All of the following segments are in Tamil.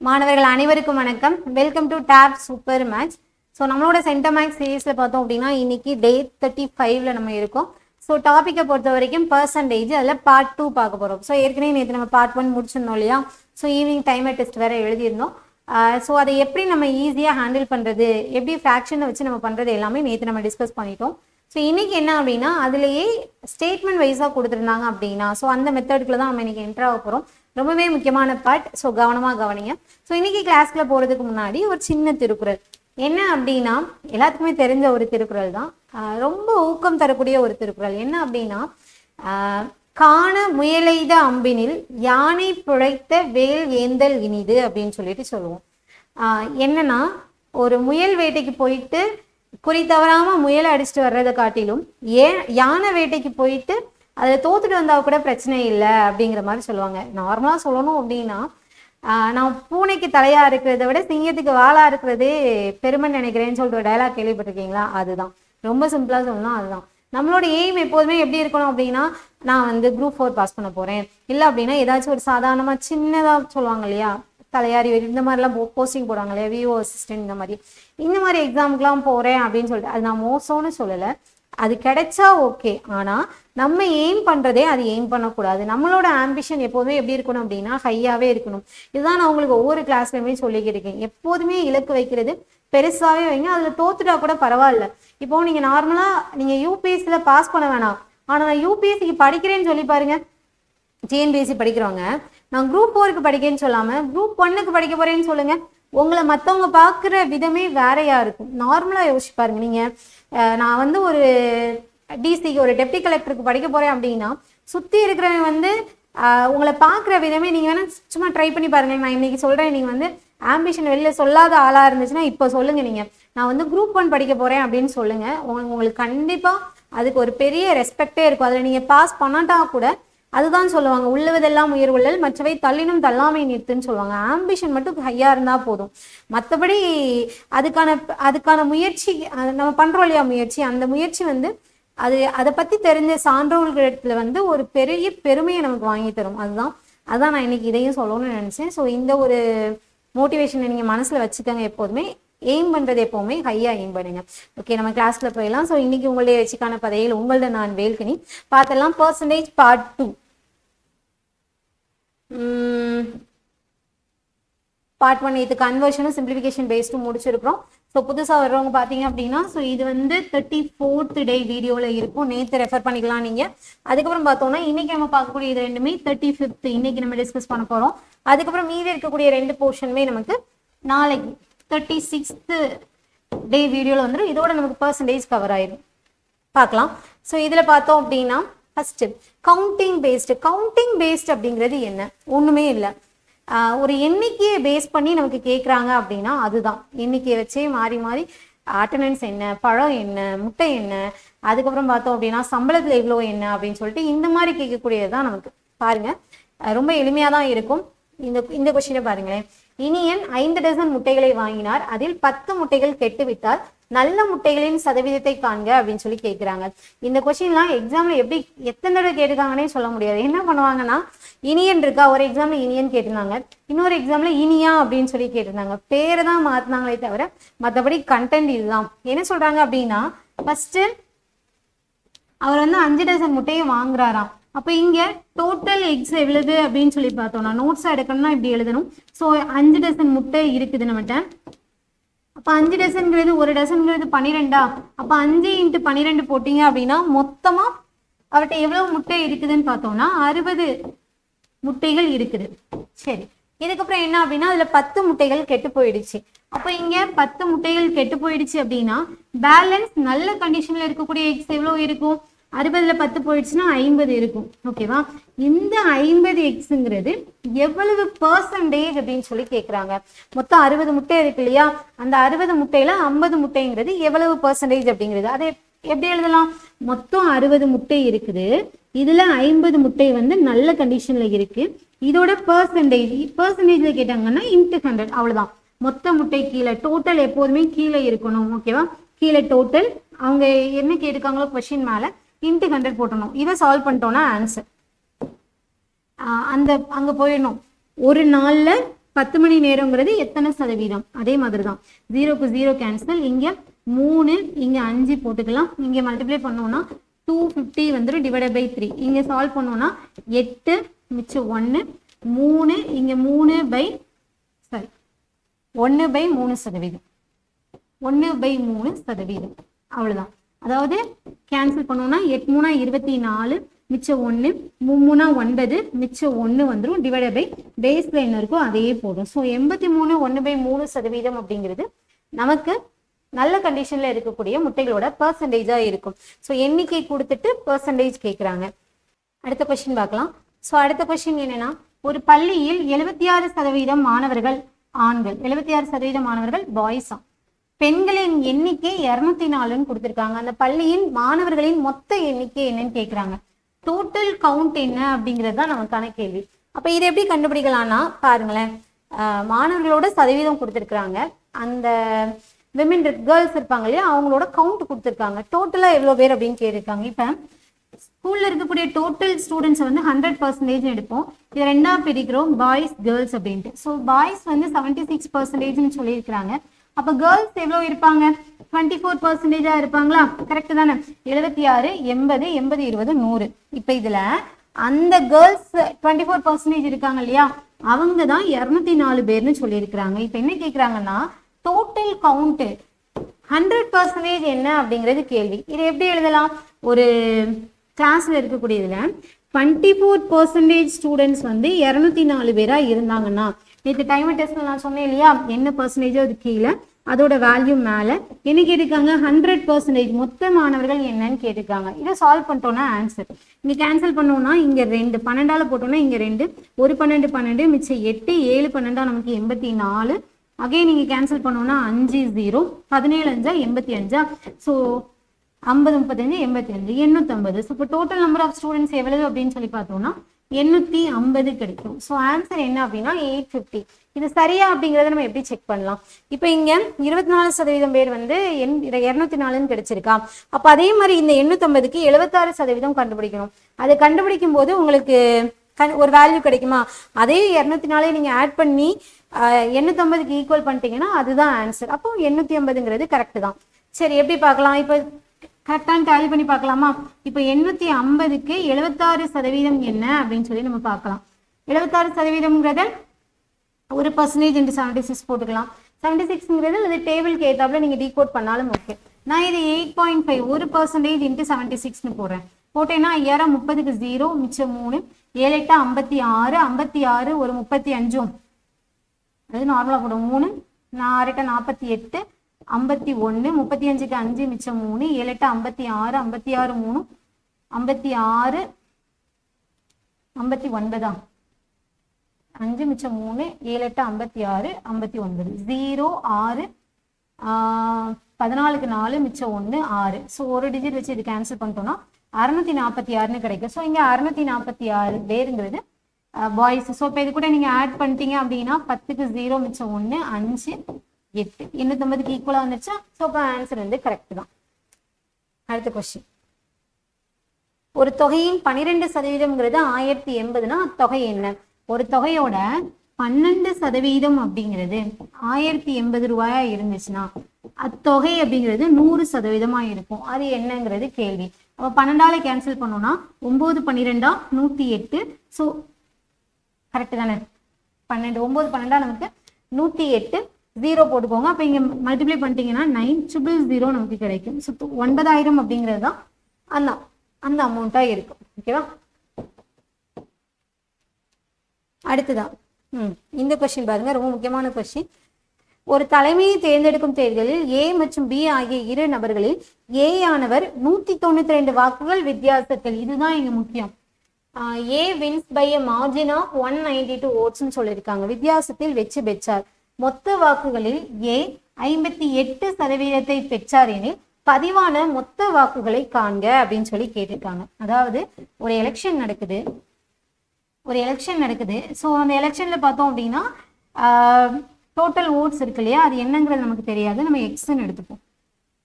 மாணவர்கள் அனைவருக்கும் வணக்கம். Welcome to tab super maths. So நம்மளோட சென்டர் மேக்ஸ் சீரீஸில் பார்த்தோம் அப்படின்னா இன்னைக்கு டே 35ல் நம்ம இருக்கோம். ஸோ டாப்பிக்கை பொறுத்த வரைக்கும் பர்சன்டேஜ் அதில் பார்ட் 2 பார்க்க போகிறோம். ஸோ ஏற்கனவே நேற்று நம்ம பார்ட் 1 முடிச்சிருந்தோம் இல்லையா? ஸோ ஈவினிங் டைமர் டெஸ்ட் வேறு எழுதியிருந்தோம். ஸோ அதை எப்படி நம்ம ஈஸியாக ஹேண்டில் பண்ணுறது, எப்படி ஃப்ராக்ஷனை வச்சு நம்ம பண்ணுறது எல்லாமே நேற்று நம்ம டிஸ்கஸ் பண்ணிட்டோம். ஸோ இன்னைக்கு என்ன அப்படின்னா அதுலேயே ஸ்டேட்மெண்ட் வைஸாக கொடுத்துருந்தாங்க அப்படின்னா ஸோ அந்த மெத்தடுக்குள்ள தான் நம்ம இன்னைக்கு என்ட்ரு ஆக போகிறோம். ரொம்பவே முக்கியமான பார்ட். ஸோ கவனமாக கவனிங்க. ஸோ இன்னைக்கு கிளாஸ்க்குள்ள போகிறதுக்கு முன்னாடி ஒரு சின்ன திருக்குறள் என்ன அப்படின்னா எல்லாத்துக்குமே தெரிஞ்ச ஒரு திருக்குறள் தான். ரொம்ப ஊக்கம் தரக்கூடிய ஒரு திருக்குறள். என்ன அப்படின்னா காண முயலெய்த அம்பினில் யானை பிழைத்த வேல் ஏந்தல் இனிது அப்படின்னு சொல்லிட்டு சொல்லுவோம். என்னன்னா ஒரு முயல் வேட்டைக்கு போயிட்டு குறி தவறாம முயலை அடிச்சுட்டு வர்றதை காட்டிலும் யானை வேட்டைக்கு போயிட்டு அதில் தோத்துட்டு வந்தால் கூட பிரச்சனை இல்லை அப்படிங்கிற மாதிரி சொல்லுவாங்க. நார்மலாக சொல்லணும் அப்படின்னா நான் பூனைக்கு தலையா இருக்கிறத விட சிங்கத்துக்கு வாழா இருக்கிறதே பெருமை நினைக்கிறேன்னு சொல்லிட்டு ஒரு டைலாக் கேள்விப்பட்டிருக்கீங்களா? அதுதான். ரொம்ப சிம்பிளாக சொல்லணும். அதுதான் நம்மளோட எய்ம். எப்போதுமே எப்படி இருக்கணும் அப்படின்னா நான் வந்து குரூப் 4 பாஸ் பண்ண போறேன், இல்லை அப்படின்னா ஏதாச்சும் ஒரு சாதாரணமாக சின்னதாக சொல்லுவாங்க இல்லையா, தலையாரி இந்த மாதிரிலாம் போஸ்டிங் போடுவாங்க இல்லையா, விஓ அசிஸ்டன்ட் இந்த மாதிரி எக்ஸாமுக்குலாம் போகிறேன் அப்படின்னு சொல்லிட்டு அது நான் மோசம்னு சொல்லலை. அது கிடைச்சா ஓகே. ஆனால் நம்ம எய்ம் பண்ணுறதே அது எய்ம் பண்ணக்கூடாது. நம்மளோட ஆம்பிஷன் எப்போதுமே எப்படி இருக்கணும் அப்படின்னா ஹையாகவே இருக்கணும். இதுதான் நான் உங்களுக்கு ஒவ்வொரு கிளாஸ்லையுமே சொல்லிக்கிட்டு இருக்கேன். எப்போதுமே இலக்கு வைக்கிறது பெருசாகவே வைங்க. அதில் தோத்துட்டா கூட பரவாயில்ல. இப்போ நீங்கள் நார்மலாக நீங்கள் யூபிஎஸ்சியில் பாஸ் பண்ண வேணாம், ஆனால் நான் யூபிஎஸ்சிக்கு படிக்கிறேன்னு சொல்லி பாருங்க. டிஎன்பிஎஸ்சி படிக்கிறவங்க நான் குரூப் 4க்கு படிக்கிறேன்னு சொல்லாமல் குரூப் 1க்கு படிக்க போகிறேன்னு சொல்லுங்க. உங்களை மற்றவங்க பார்க்குற விதமே வேறையா இருக்கும். நார்மலாக யோசிச்சு பாருங்க. நீங்கள் நான் வந்து ஒரு டிசிக்கு ஒரு டெப்டி கலெக்டருக்கு படிக்க போகிறேன் அப்படின்னா சுற்றி இருக்கிறவங்க வந்து உங்களை பார்க்குற விதமே நீங்கள் வேணால் சும்மா ட்ரை பண்ணி பாருங்க. நான் இன்னைக்கு சொல்கிறேன், நீங்கள் வந்து ஆம்பிஷன் வெளில சொல்லாத ஆளாக இருந்துச்சுன்னா இப்போ சொல்லுங்கள். நீங்கள் நான் வந்து குரூப் 1 படிக்க போகிறேன் அப்படின்னு சொல்லுங்கள். உங்களுக்கு கண்டிப்பாக அதுக்கு ஒரு பெரிய ரெஸ்பெக்டே இருக்கும். அதில் நீங்கள் பாஸ் பண்ணாட்டா கூட அதுதான் சொல்லுவாங்க, உள்ளுவதெல்லாம் உயர்வுள்ளல் மற்றவை தள்ளினும் தள்ளாமை நிறுத்துன்னு சொல்லுவாங்க. ஆம்பிஷன் மட்டும் ஹையா இருந்தால் போதும். மற்றபடி அதுக்கான முயற்சி நம்ம பண்ணுறோம் இல்லையா, முயற்சி அந்த முயற்சி வந்து அதை பற்றி தெரிஞ்ச சான்றோர்களிடத்துல வந்து ஒரு பெரிய பெருமையை நமக்கு வாங்கி தரும். அதுதான் நான் இன்னைக்கு இதையும் சொல்லணும்னு நினச்சேன். ஸோ இந்த ஒரு மோட்டிவேஷனை நீங்கள் மனசில் வச்சுக்கோங்க. எப்போதுமே எய்ம் பண்ணுறது எப்போவுமே ஹையாக எய்ம் பண்ணுங்க. ஓகே, நம்ம கிளாஸில் போயிடலாம். ஸோ இன்னைக்கு உங்களுடைய வச்சுக்கான பதையில் உங்களோட நான் வேல்கனி பார்த்தெல்லாம் பர்சன்டேஜ் பார்ட் 2 பார்ட் 1 இது கன்வர்ஷனும் சிம்பிளிஃபிகேஷன் பேஸ்டும் முடிச்சிருக்கிறோம். ஸோ புதுசாக வர்றவங்க பார்த்தீங்க அப்படின்னா ஸோ இது வந்து 34th டே வீடியோவில் இருக்கும். நேற்று ரெஃபர் பண்ணிக்கலாம் நீங்கள். அதுக்கப்புறம் பார்த்தோம்னா இன்னைக்கு நம்ம பார்க்கக்கூடிய இது ரெண்டுமே 35th இன்னைக்கு நம்ம டிஸ்கஸ் பண்ண போகிறோம். அதுக்கப்புறம் மீதி இருக்கக்கூடிய 2 போர்ஷனுமே நமக்கு நாளைக்கு 36th டே வீடியோவில் வந்துடும். இதோட நமக்கு பர்சன்டேஜ் கவர் ஆயிடும். பார்க்கலாம். ஸோ இதில் பார்த்தோம் அப்படின்னா ஃபர்ஸ்ட் கவுண்டிங் பேஸ்டு அப்படிங்கிறது என்ன? ஒன்றுமே இல்லை. ஒரு எண்ணிக்கையை பேஸ் பண்ணி நமக்கு கேட்குறாங்க அப்படின்னா அதுதான் எண்ணிக்கையை வச்சே மாறி மாறி அட்டண்டன்ஸ் என்ன, பழம் என்ன, முட்டை என்ன, அதுக்கப்புறம் பார்த்தோம் அப்படின்னா சம்பளத்தில் எவ்வளோ என்ன அப்படின்னு சொல்லிட்டு இந்த மாதிரி கேட்கக்கூடியது தான் நமக்கு. பாருங்க, ரொம்ப எளிமையாக தான் இருக்கும். இந்த கொஸ்டினை பாருங்களேன். இனியன் 5 டசன் முட்டைகளை வாங்கினார். அதில் 10 முட்டைகள் கெட்டுவிட்டால் நல்ல முட்டைகளின் சதவீதத்தை காண்க அப்படின்னு சொல்லி கேட்குறாங்க. இந்த கொஸ்டின்லாம் எக்ஸாம்ல எப்படி எத்தனை தடவை கேட்டுக்காங்கன்னே சொல்ல முடியாது. என்ன பண்ணுவாங்கன்னா இனியன் இருக்கா, ஒரு எக்ஸாம்ல இனியன் கேட்டிருந்தாங்க, இன்னொரு எக்ஸாம்ல இனியா அப்படின்னு சொல்லி கேட்டிருந்தாங்க. பேரை தான் மாத்தினாங்களே தவிர மற்றபடி கண்டென்ட் இதுதான். என்ன சொல்றாங்க அப்படின்னா ஃபர்ஸ்ட் அவர் வந்து 5 டசன் முட்டையை வாங்குறாராம். அப்போ இங்கே டோட்டல் எக்ஸ் எவ்வளவு அப்படின்னு சொல்லி பார்த்தோம்னா நோட்ஸாக எடுக்கணும்னா இப்படி எழுதணும். ஸோ 5 டசன் முட்டை இருக்குது நம்மகிட்ட. அப்போ 5 டசன்கிறது ஒரு டசன்கிறது 12. அப்போ 5 × 12 போட்டிங்க அப்படின்னா மொத்தமாக அவர்கிட்ட எவ்வளோ முட்டை இருக்குதுன்னு பார்த்தோம்னா 60 முட்டைகள் இருக்குது. சரி, இதுக்கப்புறம் என்ன அப்படின்னா அதில் 10 முட்டைகள் கெட்டு போயிடுச்சு. அப்போ இங்கே 10 முட்டைகள் கெட்டு போயிடுச்சு அப்படின்னா பேலன்ஸ் நல்ல கண்டிஷனில் இருக்கக்கூடிய எக்ஸ் எவ்வளோ இருக்கும்? 60ல் 10 போயிடுச்சுன்னா 50 இருக்கும். ஓகேவா? இந்த 50 எக்ஸுங்கிறது எவ்வளவு பர்சன்டேஜ் அப்படின்னு சொல்லி கேட்குறாங்க. மொத்தம் 60 முட்டை இருக்கு இல்லையா? அந்த 60 முட்டையில 50 முட்டைங்கிறது எவ்வளவு பர்சன்டேஜ் அப்படிங்கிறது அதை எப்படி எழுதலாம்? மொத்தம் 60 முட்டை இருக்குது, இதுல 50 முட்டை வந்து நல்ல கண்டிஷன்ல இருக்கு. இதோட பர்சன்டேஜ்ல கேட்டாங்கன்னா × 100 அவ்வளவுதான். மொத்த முட்டை கீழே டோட்டல் எப்போதுமே கீழே இருக்கணும். ஓகேவா? கீழே டோட்டல் அவங்க என்ன கேட்டுக்காங்களோ கொஸ்டின் மேல × 100 போட்டணும். இதை சால்வ் பண்ணிட்டோம்னா ஆன்சர். அங்கே போயிடணும். ஒரு நாளில் 10 மணி நேரங்கிறது எத்தனை சதவீதம்? அதே மாதிரி தான் 0க்கு 0 கேன்சல். இங்கே 3 இங்கே 5 போட்டுக்கலாம். இங்கே மல்டிப்ளை பண்ணோம்னா 250 வந்துடும் டிவைடட் பை 3. இங்கே சால்வ் பண்ணோம்னா 8 மிச்சம் 1 3 இங்கே 1/3%. 1/3%. அவ்வளோதான். அதாவது கேன்சல் பண்ணோம்னா 8 3 24 மிச்சம் 1 3 9 மிச்சம் 1 வந்துடும் டிவைடட் பை பேஸில் என்ன இருக்கோ அதே போடும். ஸோ 83 1/3% அப்படிங்கிறது நமக்கு நல்ல கண்டிஷனில் இருக்கக்கூடிய முட்டைகளோட பர்சன்டேஜாக இருக்கும். ஸோ எண்ணிக்கை கொடுத்துட்டு பர்சன்டேஜ் கேட்குறாங்க. அடுத்த கொஸ்டின் பார்க்கலாம். ஸோ அடுத்த கொஸ்டின் என்னன்னா, ஒரு பள்ளியில் 76% மாணவர்கள் ஆண்கள், 76% மாணவர்கள் பாய்ஸா, பெண்களின் எண்ணிக்கை 204ன்னு கொடுத்துருக்காங்க. அந்த பள்ளியின் மாணவர்களின் மொத்த எண்ணிக்கை என்னன்னு கேட்குறாங்க. டோட்டல் கவுண்ட் என்ன அப்படிங்கிறது தான் நமக்கான கேள்வி. அப்போ இதை எப்படி கண்டுபிடிக்கலாம்னா பாருங்களேன், மாணவர்களோட சதவீதம் கொடுத்துருக்குறாங்க. அந்த விமென் கேர்ள்ஸ் இருப்பாங்க இல்லையா, அவங்களோட கவுண்ட் கொடுத்துருக்காங்க. டோட்டலாக எவ்வளோ பேர் அப்படின்னு கேட்டிருக்காங்க. இப்போ ஸ்கூலில் இருக்கக்கூடிய டோட்டல் ஸ்டூடெண்ட்ஸ் வந்து 100% எடுப்போம். இது ரெண்டா பிரிக்கிறோம், பாய்ஸ் கேர்ள்ஸ் அப்படின்ட்டு. ஸோ பாய்ஸ் வந்து 76%ன்னு சொல்லியிருக்கிறாங்க. அப்போ கேர்ள்ஸ் எவ்வளோ இருப்பாங்க? 24% இருப்பாங்களா? கரெக்டு தானே? 76 80 80 20 100. இப்போ இதில் அந்த கேர்ள்ஸ் 24% இருக்காங்க இல்லையா, அவங்க தான் 204 பேர்னு சொல்லியிருக்கிறாங்க. இப்போ என்ன கேட்குறாங்கன்னா, டோட்டல் கவுண்ட் 100% என்ன அப்படிங்கிறது கேள்வி. இதை எப்படி எழுதலாம்? ஒரு கிளாஸ்ல இருக்கக்கூடியதுல 24% ஸ்டூடெண்ட்ஸ் வந்து 204 பேரா இருந்தாங்கன்னா, நேற்று டைம் டெஸ்ட்ல நான் சொன்னேன் இல்லையா, என்ன பர்சன்டேஜோ அது கீழே, அதோட வேல்யூ மேலே என்ன கேட்டிருக்காங்க? 100%. மொத்த மாணவர்கள் என்னன்னு கேட்டிருக்காங்க. இதை சால்வ் பண்ணிட்டோம்னா ஆன்சர். இங்கே கேன்சல் பண்ணோம்னா இங்கே 2 12ஆல போட்டோம்னா இங்கே 2 1 12 12 மிச்சம் 8 7 12 நமக்கு 84. அகைன் நீங்கள் கேன்சல் பண்ணோம்னா 5 0 17 5 85. ஸோ 50 35 85 850. ஸோ இப்போ டோட்டல் நம்பர் ஆஃப் ஸ்டூடெண்ட்ஸ் எவ்வளவு அப்படின்னு சொல்லி பார்த்தோம்னா 850 கிடைக்கும். ஸோ ஆன்சர் என்ன அப்படின்னா 850. இது சரியா அப்படிங்கிறத நம்ம எப்படி செக் பண்ணலாம்? இப்போ இங்கே 24% பேர் வந்து 204ன்னு கிடைச்சிருக்கா. அப்போ அதே மாதிரி இந்த 850க்கு 76% கண்டுபிடிக்கணும். அதை கண்டுபிடிக்கும் போது உங்களுக்கு ஒரு வேல்யூ கிடைக்குமா? அதே 204 நீங்கள் ஆட் பண்ணி 850க்கு ஈக்குவல் பண்ணிட்டீங்கன்னா அதுதான் ஆன்சர். அப்போ 850ங்கிறது கரெக்டு தான். சரி, எப்படி பார்க்கலாம்? இப்போ கரெக்டான டேலி பண்ணி பார்க்கலாமா? இப்போ 850க்கு 76% என்ன அப்படின்னு சொல்லி நம்ம பார்க்கலாம். 76%ங்கிறத 1% into 76 போட்டுக்கலாம். 76ங்கிறது அது டேபிளுக்கு ஏற்றாப்புல நீங்கள் டீகோட் பண்ணாலும் ஓகே. நான் இது 8.5 1% into 76ன்னு போடுறேன். போட்டேன்னா 5030க்கு 0 மிச்சம் 3 7 8 56 56 ஒரு 35 அது நார்மலாக போடும் 3 4 8 48 51 35க்கு 5 மிச்சம் 3 7 8 56 56 3 56 59 5 மிச்சம் 3 7 8 56 59 0 6 14க்கு 4 மிச்சம் 1 6. ஸோ ஒரு டிஜிட் வச்சு இது கேன்சல் பண்ணிட்டோம்னா 646ன்னு கிடைக்கும். ஸோ இங்கே 646 பேருங்கிறது பாய்ஸ். ஸோ இப்போ இது கூட நீங்கள் ஆட் பண்ணிட்டீங்க அப்படின்னா 10க்கு 0 மிச்சம் 1 5 8 850க்கு ஈக்குவலாக வந்துருச்சா? ஸோ இப்போ ஆன்சர் வந்து கரெக்ட் தான். அடுத்த கொஸ்டின், ஒரு தொகையின் 12%ங்கிறது 1080னா தொகை என்ன? ஒரு தொகையோட 12% அப்படிங்கிறது 1080 ரூபாயா இருந்துச்சுன்னா அத்தொகை அப்படிங்கிறது 100% இருக்கும். அது என்னங்கிறது கேள்வி. அப்போ 12ஆல கேன்சல் பண்ணோம்னா 9 12 108. ஸோ கரெக்டு தானே? 12 9 12 நமக்கு 108 0 போட்டுக்கோங்க. அப்போ இங்கே மல்டிப்ளை பண்ணிட்டீங்கன்னா 9000 நமக்கு கிடைக்கும். ஸோ 9000 அப்படிங்கிறது தான் அந்த அமௌண்ட்டாக இருக்கும். ஓகேவா? அடுத்துதான் இந்த கொஸ்டின் பாருங்க, ரொம்ப முக்கியமான கொஸ்டின். ஒரு தலைமையை தேர்ந்தெடுக்கும் தேர்தலில் A மற்றும் B ஆகிய இரு நபர்களில் A ஆனவர் 192 வாக்குகள் வித்தியாசத்தில், இதுதான் இங்க முக்கியம், A wins by a margin of 192 votes சொல்லியிருக்காங்க, வித்தியாசத்தில் வெற்றி பெற்றார். மொத்த வாக்குகளில் A 58% பெற்றார் எனில் பதிவான மொத்த வாக்குகளை காண்க அப்படின்னு சொல்லி கேட்டிருக்காங்க. அதாவது ஒரு எலெக்ஷன் நடக்குது. ஸோ அந்த எலெக்ஷனில் பார்த்தோம் அப்படின்னா டோட்டல் ஓட்ஸ் இருக்கு இல்லையா, அது என்னங்கிறது நமக்கு தெரியாது, நம்ம எக்ஸ்ன்னு எடுத்துப்போம்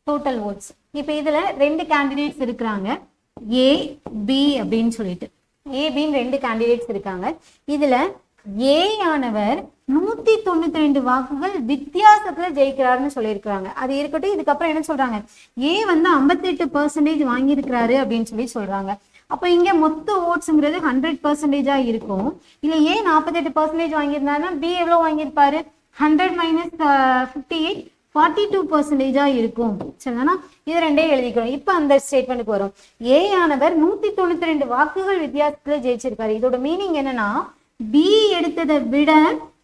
டோட்டல் ஓட்ஸ். இப்போ இதில் 2 கேண்டிடேட்ஸ் இருக்கிறாங்க, A B அப்படின்னு சொல்லிட்டு. A Bன்னு 2 கேண்டிடேட்ஸ் இருக்காங்க. இதில் A ஆனவர் 192 வாக்குகள் வித்தியாசத்துல ஜெயிக்கிறாருன்னு சொல்லியிருக்கிறாங்க. அது இருக்கட்டும். இதுக்கப்புறம் என்ன சொல்றாங்க, ஏ வந்து 58% வாங்கியிருக்கிறாரு அப்படின்னு சொல்றாங்க. அப்ப இங்க மொத்த ஓட்ஸ்ங்கிறது 100%-ஆ இருக்கும். இல்ல ஏ 48% வாங்கியிருந்தாருன்னா பி எவ்வளவு வாங்கியிருப்பாரு, 100 மைனஸ் 58 42%-ஆ இருக்கும். சரிதானா? இது ரெண்டே எழுதிக்கிறோம். இப்ப அந்த ஸ்டேட்மெண்ட்டுக்கு வரும். ஏ ஆனவர் 192 வாக்குகள் வித்தியாசத்துல ஜெயிச்சிருக்காரு. இதோட மீனிங் என்னன்னா, பி எடுத்ததை விட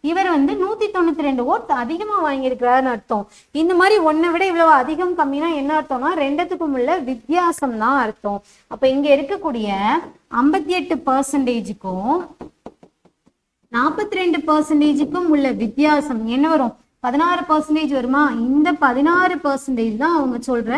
இவர் வந்து 192 ஓட்ஸ் அதிகமா வாங்கியிருக்கிறாருன்னு அர்த்தம். இந்த மாதிரி ஒன்னை விட இவ்வளவு அதிகம் கம்மினா என்ன அர்த்தம்னா, ரெண்டுத்துக்கும் உள்ள வித்தியாசம் தான் அர்த்தம். அப்ப இங்க இருக்கக்கூடிய 58%க்கும் 42%க்கும் உள்ள வித்தியாசம் என்ன வரும், 16% வருமா? இந்த 16% தான் அவங்க சொல்ற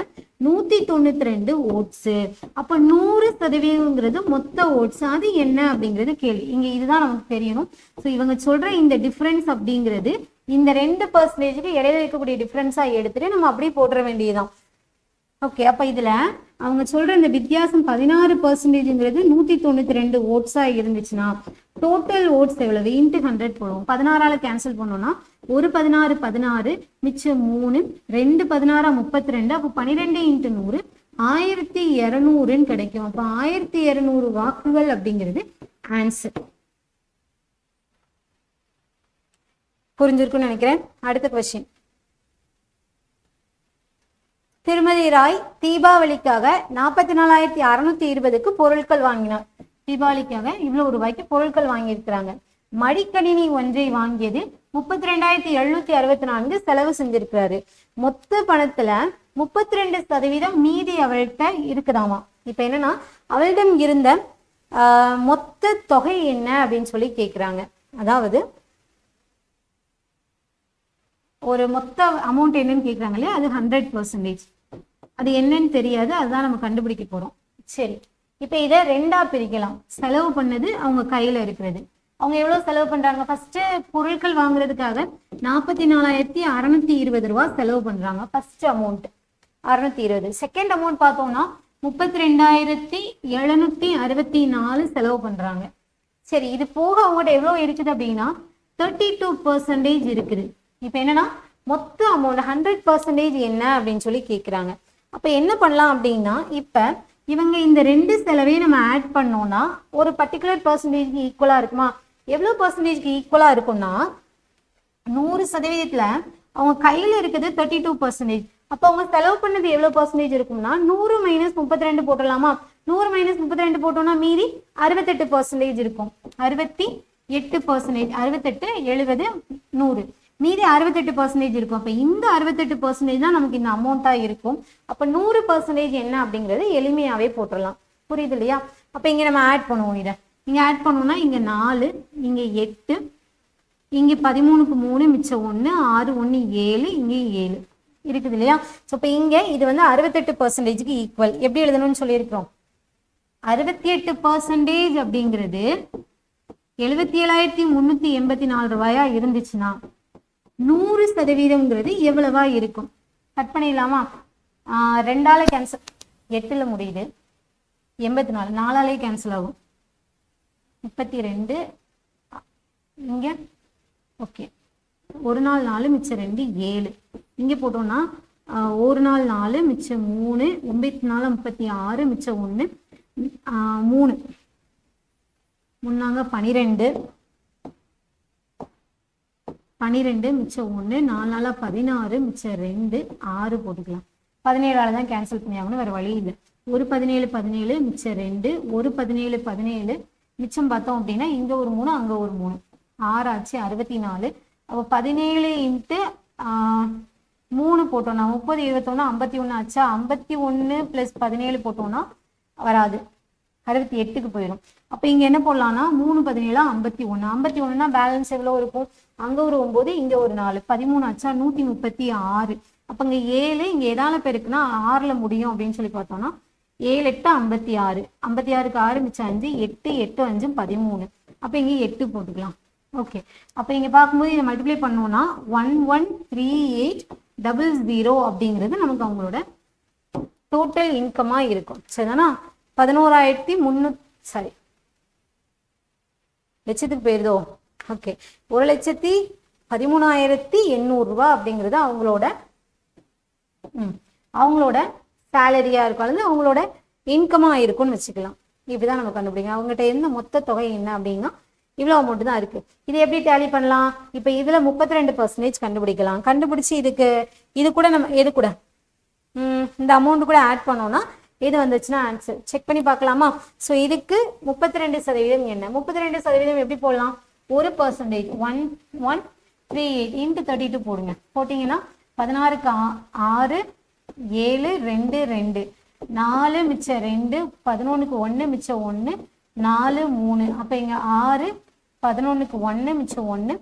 192 ஓட்ஸ். அப்ப 100% மொத்த ஓட்ஸ். அது என்ன அப்படிங்கிறது கேள்வி. இங்க இதுதான் நமக்கு தெரியணும். ஸோ இவங்க சொல்ற இந்த டிஃபரன்ஸ் அப்படிங்கிறது இந்த 2%க்கு இடையில இருக்கக்கூடிய டிஃபரன்ஸா எடுத்துட்டு நம்ம அப்படியே போட்டுற வேண்டியதுதான். ஓகே. அப்ப இதுல அவங்க சொல்ற இந்த வித்தியாசம் 16%ங்கிறது 192 ஓட்ஸா இருந்துச்சுன்னா டோட்டல் ஓட்ஸ் எவ்வளவு, இன்ட்டு 100 போடுவோம். 16ஆல கேன்சல் பண்ணோம்னா ஒரு 16 16 மிச்சம் 3 2 16 32. அப்போ 12 இன்ட்டு 100 1200 கிடைக்கும். அப்ப 1200 வாக்குகள் அப்படிங்கிறது ஆன்சர். புரிஞ்சிருக்குன்னு நினைக்கிறேன். அடுத்த கொஸ்டின். திருமதி ராய் தீபாவளிக்காக 44,620க்கு பொருட்கள் வாங்கினார். தீபாவளிக்காக இவ்வளவு ரூபாய்க்கு பொருட்கள் வாங்கியிருக்கிறாங்க. மடிக்கணினி ஒன்றை வாங்கியது 32,764 செலவு செஞ்சிருக்கிறாரு. மொத்த பணத்துல 32% மீதி அவள்கிட்ட இருக்குதாமா. இப்ப என்னன்னா, அவளிடம் இருந்த மொத்த தொகை என்ன அப்படின்னு சொல்லி கேக்குறாங்க. அதாவது ஒரு மொத்த அமௌண்ட் என்னன்னு கேக்குறாங்க இல்லையா, அது 100%. அது என்னன்னு தெரியாது, அதுதான் நம்ம கண்டுபிடிக்க போறோம். சரி, இப்ப இதை ரெண்டா பிரிக்கலாம். செலவு பண்ணது அவங்க கையில இருக்கிறது. அவங்க எவ்வளவு செலவு பண்றாங்க, ஃபர்ஸ்ட் பொருட்கள் வாங்குறதுக்காக 44,620 ரூபாய் செலவு பண்றாங்க. First amount 620. செகண்ட் அமௌண்ட் பார்த்தோம்னா 32,764 செலவு பண்றாங்க. சரி, இது போக அவங்ககிட்ட எவ்வளவு இருக்குது அப்படின்னா 32% இருக்குது. இப்ப என்னன்னா, மொத்த அமௌண்ட் 100% என்ன அப்படின்னு சொல்லி கேக்குறாங்க. அப்ப என்ன பண்ணலாம் அப்படின்னா, இப்ப இவங்க இந்த ரெண்டு செலவையும் நம்ம ஆட் பண்ணோம்னா ஒரு பர்டிகுலர் பர்சன்டேஜ்க்கு ஈக்குவலா இருக்குமா? எவ்வளவு பர்சன்டேஜ்க்கு ஈக்குவலா இருக்கும்னா, 100%த்துல அவங்க கையில இருக்குது 32%. அப்ப அவங்க செலவு பண்ணது எவ்வளவு பர்சன்டேஜ் இருக்கும்னா 100 மைனஸ் 32 போட்டலாமா? 100 மைனஸ் 32 போட்டோம்னா மீதி 68% இருக்கும். 68%, 68, 70, 100, மீதி 68% இருக்கும். அப்ப இந்த 68% தான் நமக்கு இந்த அமௌண்டா இருக்கும். அப்ப 100% என்ன அப்படிங்கறது எளிமையாவே போட்டுடலாம். புரியுது இல்லையா? அப்ப இங்க நம்ம ஆட் பண்ணுவோம். இதை இங்க ஆட் பண்ணோம்னா இங்க 4, இங்க 8, இங்க 13க்கு 3 மிச்சம் 1, 6 1 7, இங்க 7 இருக்குது இல்லையா? இப்ப இங்க இது வந்து 68%க்கு ஈக்குவல். எப்படி எழுதணும்னு சொல்லியிருக்கிறோம். 68% அப்படிங்கிறது 77,384 ரூபாயா இருந்துச்சுன்னா 100%ங்கிறது எவ்வளவா இருக்கும்? கட் பண்ணிடலாமா? 2ஆல கேன்சல், 8ல முடியுது, 84, 4ஆலே கேன்சல் ஆகும், 32, இங்க ஓகே, ஒரு நாள் 4 மிச்சம் 2 7, இங்க போட்டோம்னா ஒரு நாள் 4 மிச்சம் 3, 94 36 மிச்சம் 1, 3 முன்னாங்க 12, 12 மிச்சம் 1, 4 16 மிச்சம் 2, 6 போட்டுக்கலாம். 17ஆல தான் கேன்சல் பண்ணி ஆகணும், வேற வழி இல்லை. ஒரு 17 17 மிச்சம் 2, ஒரு 17 17 மிச்சம் பார்த்தோம் அப்படின்னா இங்க ஒரு 3 அங்க ஒரு 3, 6 ஆச்சு 64. அப்போ 17 இன்ட்டு 3 போட்டோம்னா 30 21 51 ஆச்சா? 51 பிளஸ் 17 போட்டோம்னா வராது, 68க்கு போயிடும். அப்ப இங்க என்ன போடலாம்னா 3 17 51, 51னா பேலன்ஸ் எவ்வளவு இருக்கும்? அங்க ஒரு 9, இங்க ஒரு 4, 13 ஆச்சா? 136. அப்ப இங்க 7, இங்க எதால பெருக்குன்னா 6ல முடியும் அப்படின்னு சொல்லி பார்த்தோம்னா 7 8 56, 56க்கு 6 மிச்சம் 5, 8 8 5 13. அப்ப இங்க 8 போட்டுக்கலாம். ஓகே, அப்ப இங்க பார்க்கும்போது இதை மல்டிப்ளை பண்ணோம்னா 113800 அப்படிங்கிறது நமக்கு அவங்களோட டோட்டல் இன்கமா இருக்கும். சரிதானா? 11,300 சாரி லட்சத்துக்கு போயிருதோ, ஓகே, 1,13,800 ரூபா அப்படிங்கிறது அவங்களோட சேலரியா இருக்கும் அல்லது அவங்களோட இன்கமா இருக்கும்னு வச்சுக்கலாம். இப்படிதான் நம்ம கண்டுபிடிக்கணும். அவங்ககிட்ட என்ன மொத்த தொகை என்ன அப்படின்னா இவ்வளவு அமௌண்ட் தான் இருக்கு. இது எப்படி டேலி பண்ணலாம்? இப்ப இதுல 32% கண்டுபிடிக்கலாம். கண்டுபிடிச்சு இது கூட நம்ம எது கூட இந்த அமௌண்ட் கூட ஆட் பண்ணோம்னா இது வந்துச்சுன்னா ஆன்சர் செக் பண்ணி பார்க்கலாமா? ஸோ இதுக்கு 32% என்ன? 32% எப்படி போடலாம்? 1%, 1,138 இன்ட்டு 32 போடுங்க. போட்டிங்கன்னா 16க்கு 6, 7, 2, 2, 4 மிச்சம் 2, 11க்கு 1 மிச்சம் 1, 4, 3. அப்போ இங்கே 6, 11க்கு 1 மிச்சம் 1,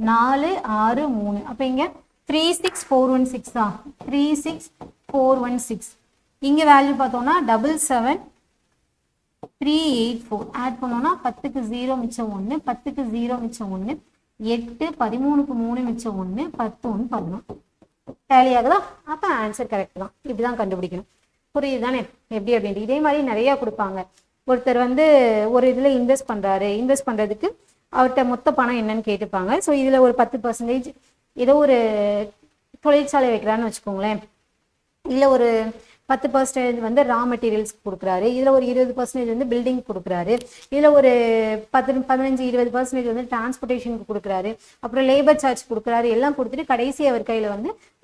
4, 6, 3. அப்போ இங்கே 36416 36416. இங்கே வேல்யூ பார்த்தோம்னா 77384 ஆட் பண்ணோம்னா 10க்கு 0 மிச்சம் 1, 10க்கு 0 மிச்சம் 1, 8, 13க்கு 3 மிச்சம் 1, 10, 1, 11. டேலி ஆகுதா? அப்போ ஆன்சர் கரெக்ட் தான். இப்படிதான் கண்டுபிடிக்கணும். புரியுது தானே எப்படி அப்படின்ட்டு? இதே மாதிரி நிறைய கொடுப்பாங்க. ஒருத்தர் ஒரு இதில் இன்வெஸ்ட் பண்ணுறாரு. இன்வெஸ்ட் பண்ணுறதுக்கு அவர்கிட்ட மொத்த பணம் என்னன்னு கேட்டுப்பாங்க. ஸோ இதில் ஒரு 10% ஏதோ ஒரு தொழிற்சாலை வைக்கிறான்னு வச்சுக்கோங்களேன். இல்லை ஒரு 10% ரா மெட்டீரியல்ஸ் கொடுக்குறாரு. இதில் ஒரு 20% பில்டிங் கொடுக்குறாரு. இதில் ஒரு 15-20% டிரான்ஸ்போர்ட்டேஷனுக்கு கொடுக்குறாரு. அப்புறம் லேபர் சார்ஜ் கொடுக்குறாரு. எல்லாம் கொடுத்துட்டு கடைசி அவர் கையில்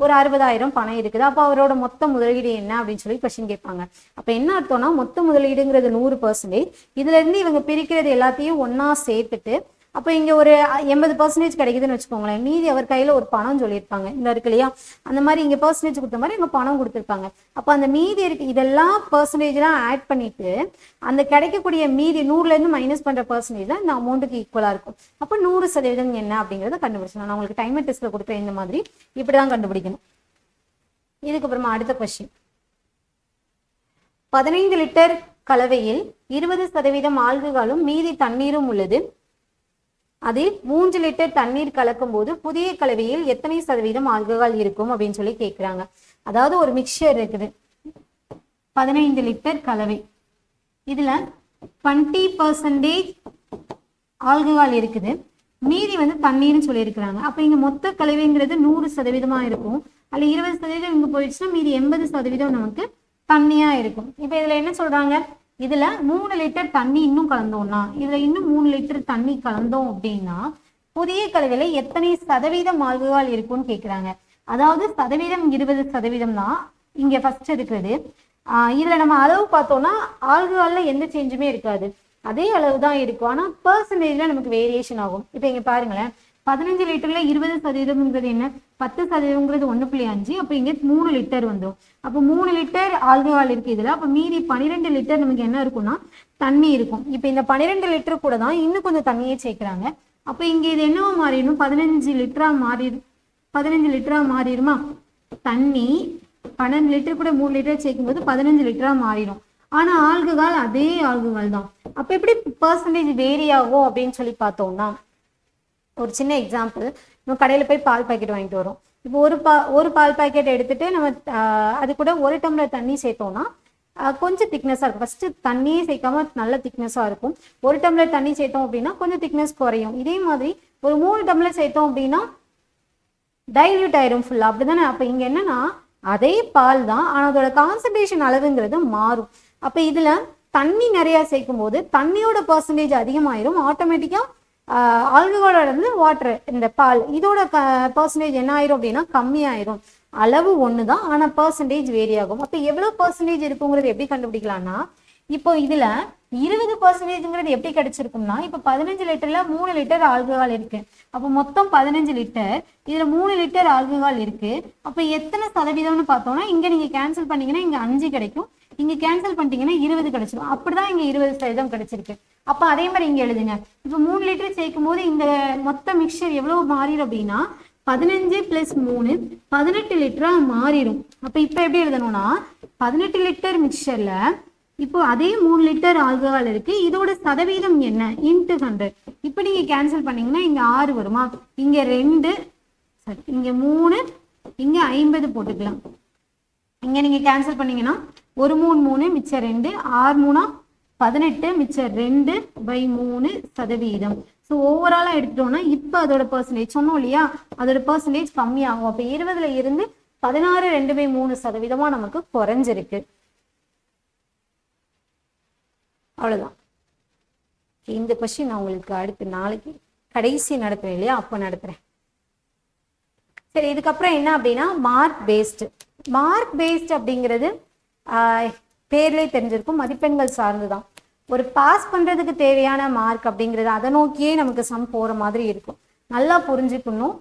ஒரு 60,000 பணம் இருக்குது. அப்போ அவரோட மொத்த முதலீடு என்ன அப்படின்னு சொல்லி கொஸ்டின் கேட்பாங்க. அப்போ என்ன அர்த்தம்னா மொத்த முதலீடுங்கிறது 100%. இதுலேருந்து இவங்க பிரிக்கிறது எல்லாத்தையும் ஒன்றா சேர்த்துட்டு அப்போ இங்கே ஒரு 80% கிடைக்குதுன்னு வச்சுக்கோங்களேன். மீதி அவர் கையில் ஒரு பணம் சொல்லியிருப்பாங்க. இந்த இருக்கு இல்லையா, அந்த மாதிரி இங்கே பர்சன்டேஜ் கொடுத்த மாதிரி இங்கே பணம் கொடுத்துருப்பாங்க. அப்போ அந்த மீதி இதெல்லாம் பர்சன்டேஜ்லாம் ஆட் பண்ணிட்டு அந்த கிடைக்கக்கூடிய மீதி 100லேருந்து மைனஸ் பண்ணுற பர்சன்டேஜ் தான் இந்த அமௌண்ட்டுக்கு ஈக்குவலாக இருக்கும். அப்போ 100% என்ன அப்படிங்கிறத கண்டுபிடிச்சலாம். நான் உங்களுக்கு டைமர் டெஸ்ட்டில் கொடுக்குறேன். இந்த மாதிரி இப்படி தான் கண்டுபிடிக்கணும். இதுக்கப்புறமா அடுத்த கொஸ்டின். 15 லிட்டர் கலவையில் 20% ஆல்கஹாலும் மீதி தண்ணீரும் உள்ளது. அதில் 3 லிட்டர் தண்ணீர் கலக்கும் போது புதிய கலவையில் எத்தனை சதவீதம் ஆல்கஹால் இருக்கும் அப்படின்னு சொல்லி கேட்குறாங்க. அதாவது ஒரு மிக்சர் இருக்குது, 15 லிட்டர் கலவை, இதுல 20% ஆல்கஹால் இருக்குது, மீதி தண்ணீர்னு சொல்லியிருக்கிறாங்க. அப்ப இங்க மொத்த கலவைங்கிறது 100% இருக்கும். அதுல 20% இங்க போயிடுச்சுன்னா மீதி 80% நமக்கு தண்ணியா இருக்கும். இப்ப இதுல என்ன சொல்றாங்க, இதுல 3 லிட்டர் தண்ணி இன்னும் கலந்தோம்னா, இதுல இன்னும் 3 லிட்டர் தண்ணி கலந்தோம் அப்படின்னா புதிய கலவையில எத்தனை சதவீதம் ஆல்கஹால் இருக்கும்னு கேட்குறாங்க. அதாவது சதவீதம் 20% தான் இங்க ஃபர்ஸ்ட் இருக்கிறது. இதுல நம்ம அளவு பார்த்தோம்னா ஆல்கஹால்ல எந்த சேஞ்சுமே இருக்காது, அதே அளவு தான் இருக்கும். ஆனா பர்சன்டேஜ்ல நமக்கு வேரியேஷன் ஆகும். இப்போ இங்க பாருங்களேன், 15 லிட்டர்ல 20% என்ன, 10% 1.5. அப்போ இங்க 3 லிட்டர் வந்துடும். அப்போ 3 லிட்டர் ஆல்கஹால் இருக்கு இதுல. அப்போ மீதி 12 லிட்டர் நமக்கு என்ன இருக்கும்னா தண்ணி இருக்கும். இப்போ இந்த 12 லிட்டர் கூட தான் இன்னும் கொஞ்சம் தண்ணியை சேர்க்கிறாங்க. அப்போ இங்க இது என்னவா மாறிடும், 15 லிட்டரா மாறிடுமா தண்ணி. 12 லிட்டர் கூட 3 லிட்டர் சேர்க்கும் போது 15 லிட்டரா மாறிடும். ஆனா ஆல்கஹால் அதே ஆல்கஹால் தான். அப்ப எப்படி பர்சன்டேஜ் வேரி ஆகும் அப்படின்னு சொல்லி பார்த்தோம்னா, ஒரு சின்ன எக்ஸாம்பிள், நம்ம கடையில் போய் பால் பாக்கெட் வாங்கிட்டு வரோம். இப்போ ஒரு பால் பாக்கெட் எடுத்துட்டு நம்ம அது கூட 1 டம்ளர் தண்ணி சேர்த்தோம்னா கொஞ்சம் திக்னஸாக இருக்கும். ஃபர்ஸ்ட் தண்ணியே சேர்க்காம நல்ல திக்னஸாக இருக்கும். 1 டம்ளர் தண்ணி சேர்த்தோம் அப்படின்னா கொஞ்சம் திக்னஸ் குறையும். இதே மாதிரி ஒரு 3 டம்ளர் சேர்த்தோம் அப்படின்னா டைல்யூட் ஆயிரும் ஃபுல்லா, அப்படிதானே? அப்போ இங்க என்னன்னா அதே பால் தான், ஆனால் அதோட கான்சன்ட்ரேஷன் அளவுங்கிறது மாறும். அப்போ இதுல தண்ணி நிறைய சேர்க்கும் போது தண்ணியோட பர்சன்டேஜ் அதிகமாயிரும். ஆட்டோமேட்டிக்கா ஆல்கஹாலோட வாட்டர் இந்த பால் இதோட பர்சன்டேஜ் என்ன ஆயிரும் அப்படின்னா கம்மியாயிரும். அளவு ஒண்ணுதான், ஆனா பர்சன்டேஜ் வேரி ஆகும். அப்ப எவ்வளவு பர்சன்டேஜ் இருக்குங்கிறது எப்படி கண்டுபிடிக்கலாம்னா, இப்போ இதுல 20% எப்படி கிடைச்சிருக்கும்னா, இப்ப 15 லிட்டர்ல 3 லிட்டர் ஆல்கஹால் இருக்கு. அப்ப மொத்தம் 15 லிட்டர், இதுல 3 லிட்டர் ஆல்கஹால் இருக்கு. அப்ப எத்தனை சதவீதம்னு பார்த்தோம்னா, இங்க நீங்க கேன்சல் பண்ணீங்கன்னா இங்க 5 கிடைக்கும், இங்க கேன்சல் பண்ணிட்டீங்கன்னா 20 கிடைச்சிடும். அப்படிதான் இங்க 20% கிடைச்சிருக்கு. அப்ப அதே மாதிரி இங்க எழுதுங்க. இப்ப 3 லிட்டர் சேர்க்கும் போது இந்த மொத்த மிக்சர் எவ்வளவு மாறிடும் அப்படின்னா 15 + 3 18 லிட்டரா மாறிடும். அப்ப இப்ப எப்படி எழுதணும்னா, 18 லிட்டர் மிக்சர்ல இப்போ அதே 3 லிட்டர் ஆல்கஹால் இருக்கு, இதோட சதவீதம் என்ன இன்ட்டு 100. இப்ப நீங்க கேன்சல் பண்ணீங்கன்னா இங்க 6 வருமா, இங்க 2 சரி இங்க 3 இங்க 50 போட்டுக்கலாம். இங்க நீங்க கேன்சல் பண்ணீங்கன்னா 1 3 3 மிச்சம் 2 6 3 18 மிச்சம் 2/3%. ஸோ ஓவராலாக எடுத்துட்டோம்னா இப்போ அதோட பர்சன்டேஜ் சொன்னோம் இல்லையா, அதோட பர்சன்டேஜ் கம்மியாகும். அப்போ 20ல் இருந்து 16 2/3% நமக்கு குறைஞ்சிருக்கு. அவ்வளோதான். இந்த கொஸ்டின் நான் உங்களுக்கு அடுத்து நாளைக்கு கடைசி நடத்துவேன் இல்லையா, அப்போ நடத்துகிறேன். சரி, இதுக்கப்புறம் என்ன அப்படின்னா மார்க் பேஸ்டு. மார்க் பேஸ்டு அப்படிங்கிறது பேர்லேயே தெரிஞ்சிருக்கும், மதிப்பெண்கள் சார்ந்து தான். ஒரு பாஸ் பண்ணுறதுக்கு தேவையான மார்க் அப்படிங்கிறது அதை நோக்கியே நமக்கு சம் போகிற மாதிரி இருக்கும். நல்லா புரிஞ்சுக்கணும்.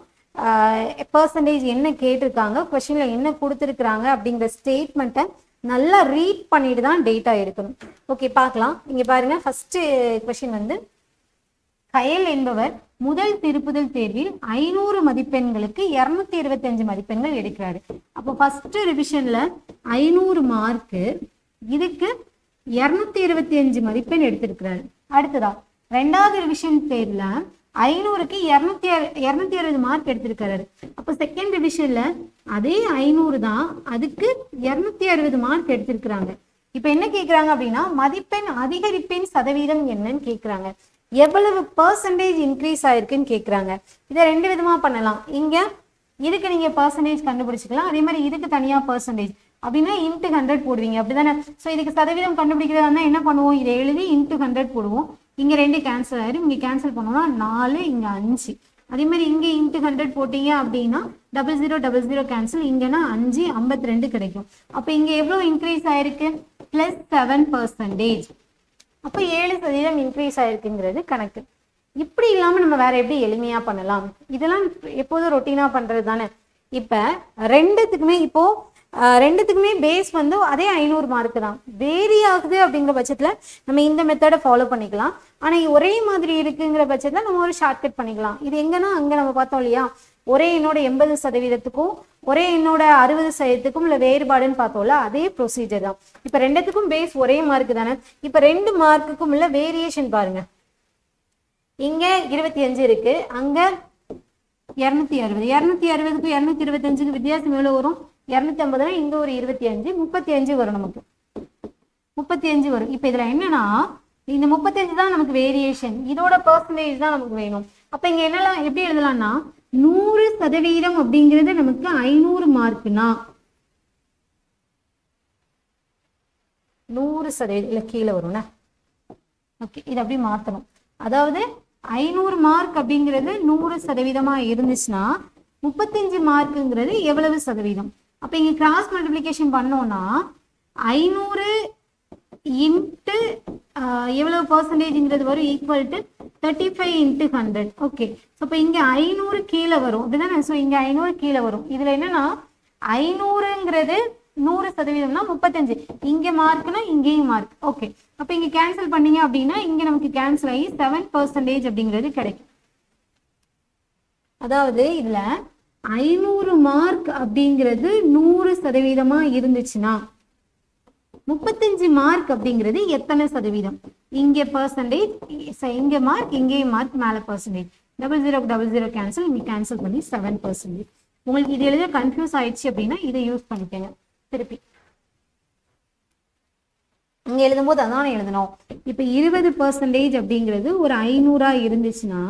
பர்சன்டேஜ் என்ன கேட்டிருக்காங்க, கொஸ்டினில் என்ன கொடுத்துருக்குறாங்க அப்படிங்கிற ஸ்டேட்மெண்ட்டை நல்லா ரீட் பண்ணிட்டு தான் டேட்டா எடுக்கணும். ஓகே, பார்க்கலாம். இங்கே பாருங்கள், ஃபஸ்ட்டு கொஸ்டின் வந்து கயல் என்பவர் முதல் திருப்புதல் தேர்வில் 500 மதிப்பெண்களுக்கு 225 மதிப்பெண்கள் எடுக்கிறாரு. அப்போ ஃபர்ஸ்ட் ரிவிஷன்ல 500 மார்க்கு, இதுக்கு 225 மதிப்பெண் எடுத்திருக்கிறாரு. அடுத்ததா ரெண்டாவது ரிவிஷன் தேர்வுல 500க்கு 260 மார்க் எடுத்திருக்கிறாரு. அப்போ செகண்ட் ரிவிஷன்ல அதே 500 தான், அதுக்கு 260 மார்க் எடுத்திருக்கிறாங்க. இப்போ என்ன கேட்குறாங்க அப்படின்னா மதிப்பெண் அதிகரிப்பின் சதவீதம் என்னன்னு கேட்குறாங்க. எவ்வளவு பர்சன்டேஜ் இன்க்ரீஸ் ஆயிருக்குன்னு கேட்குறாங்க. இதை ரெண்டு விதமாக பண்ணலாம். இங்கே இதுக்கு நீங்கள் பர்சன்டேஜ் கண்டுபிடிச்சிக்கலாம், அதே மாதிரி இதுக்கு தனியாக பர்சன்டேஜ் அப்படின்னா இன்ட்டு 100 போடுவீங்க, அப்படிதானே. ஸோ இதுக்கு சதவீதம் கண்டுபிடிக்கிறதா என்ன பண்ணுவோம், இதை எழுதி இன்ட்டு 100 போடுவோம். இங்கே 2 கேன்சல் ஆயிரும், இங்கே கேன்சல் பண்ணோம்னா 4, இங்கே 5. அதே மாதிரி இங்கே இன்ட்டு 100 போட்டீங்க அப்படின்னா 0000 கேன்சல், இங்கன்னா 5 52 கிடைக்கும். அப்போ இங்கே எவ்வளோ இன்க்ரீஸ் ஆயிருக்கு, +7%. அப்போ 7% இன்க்ரீஸ் ஆயிருக்குங்கிறது கணக்கு. இப்படி இல்லாமல் நம்ம வேற எப்படி எளிமையாக பண்ணலாம், இதெல்லாம் எப்போதும் ரொட்டீனாக பண்ணுறது தானே. இப்போ ரெண்டுத்துக்குமே பேஸ் வந்து அதே 500 மார்க்கு தான். வேரி ஆகுது அப்படிங்கிற பட்சத்தில் நம்ம இந்த மெத்தடை ஃபாலோ பண்ணிக்கலாம். ஆனால் ஒரே மாதிரி இருக்குங்கிற பட்சத்தில் நம்ம ஒரு ஷார்ட்கட் பண்ணிக்கலாம். இது எங்கன்னா அங்கே நம்ம பார்த்தோம் இல்லையா, ஒரே எண்ணோட 80%க்கும் ஒரே எண்ணோட 60%க்கும் இல்லை வேறுபாடுன்னு பார்த்தோம்ல, அதே ப்ரொசீஜர் தான். இப்போ ரெண்டுத்துக்கும் பேஸ் ஒரே மார்க்கு தானே. இப்போ 2 மார்க்குக்கும் உள்ள வேரியேஷன் பாருங்க. இங்கே 25 இருக்கு, அங்கே 260. 260க்கும் 225க்கு வித்தியாசம் எவ்வளோ வரும், 250. இங்கே ஒரு 25, 35 வரும், நமக்கு 35 வரும். இப்போ இதில் என்னன்னா இந்த 35 தான் நமக்கு வேரியேஷன், இதோட பர்சன்டேஜ் தான் நமக்கு வேணும். அப்போ இங்கே என்னெல்லாம் எப்படி எழுதலாம்னா 100% அப்படிங்கிறது நமக்கு 500 மார்க்குனா 100% இல்லை கீழே வரும்னா. ஓகே, இது அப்படி மாற்றணும். அதாவது 500 மார்க் அப்படிங்கிறது 100% இருந்துச்சுன்னா 35 மார்க்குங்கிறது எவ்வளவு சதவீதம். அப்போ இங்கே கிராஸ் மல்டிப்ளிகேஷன் பண்ணோம்னா 500 இன்ட்டு எவ்வளவு பர்சன்டேஜ்ங்கிறது வரும், ஈக்குவல் டு 35 × 100. ஓகே, ஸோ இப்போ இங்கே 500 கீழே வரும், அப்படிதானே. ஸோ இங்கே 500 கீழே வரும். இதில் என்னன்னா 500ங்கிறது 100%னா 35, இங்கே மார்க்னா இங்கேயும் மார்க். ஓகே, அப்போ இங்கே கேன்சல் பண்ணீங்க அப்படின்னா இங்கே நமக்கு கேன்சல் ஆகி 7% அப்படிங்கிறது கிடைக்கும். அதாவது இதில் 500 மார்க் அப்படிங்கிறது 100% இருந்துச்சுன்னா 35 மார்க் அப்படிங்கிறது எத்தனை சதவீதம், இங்கே பர்சன்டேஜ், இங்கே மார்க், இங்கேயும் மார்க், மேலே பர்சன்டேஜ். 0000 கேன்சல், இங்கே கேன்சல் பண்ணி 7%. உங்களுக்கு இது எழுத கன்ஃபியூஸ் ஆயிடுச்சு அப்படின்னா இதை யூஸ் பண்ணிக்கோங்க. திருப்பி இங்கே எழுதும்போது அதானே எழுதணும். இப்போ 20% அப்படிங்கிறது ஒரு 500 இருந்துச்சுன்னா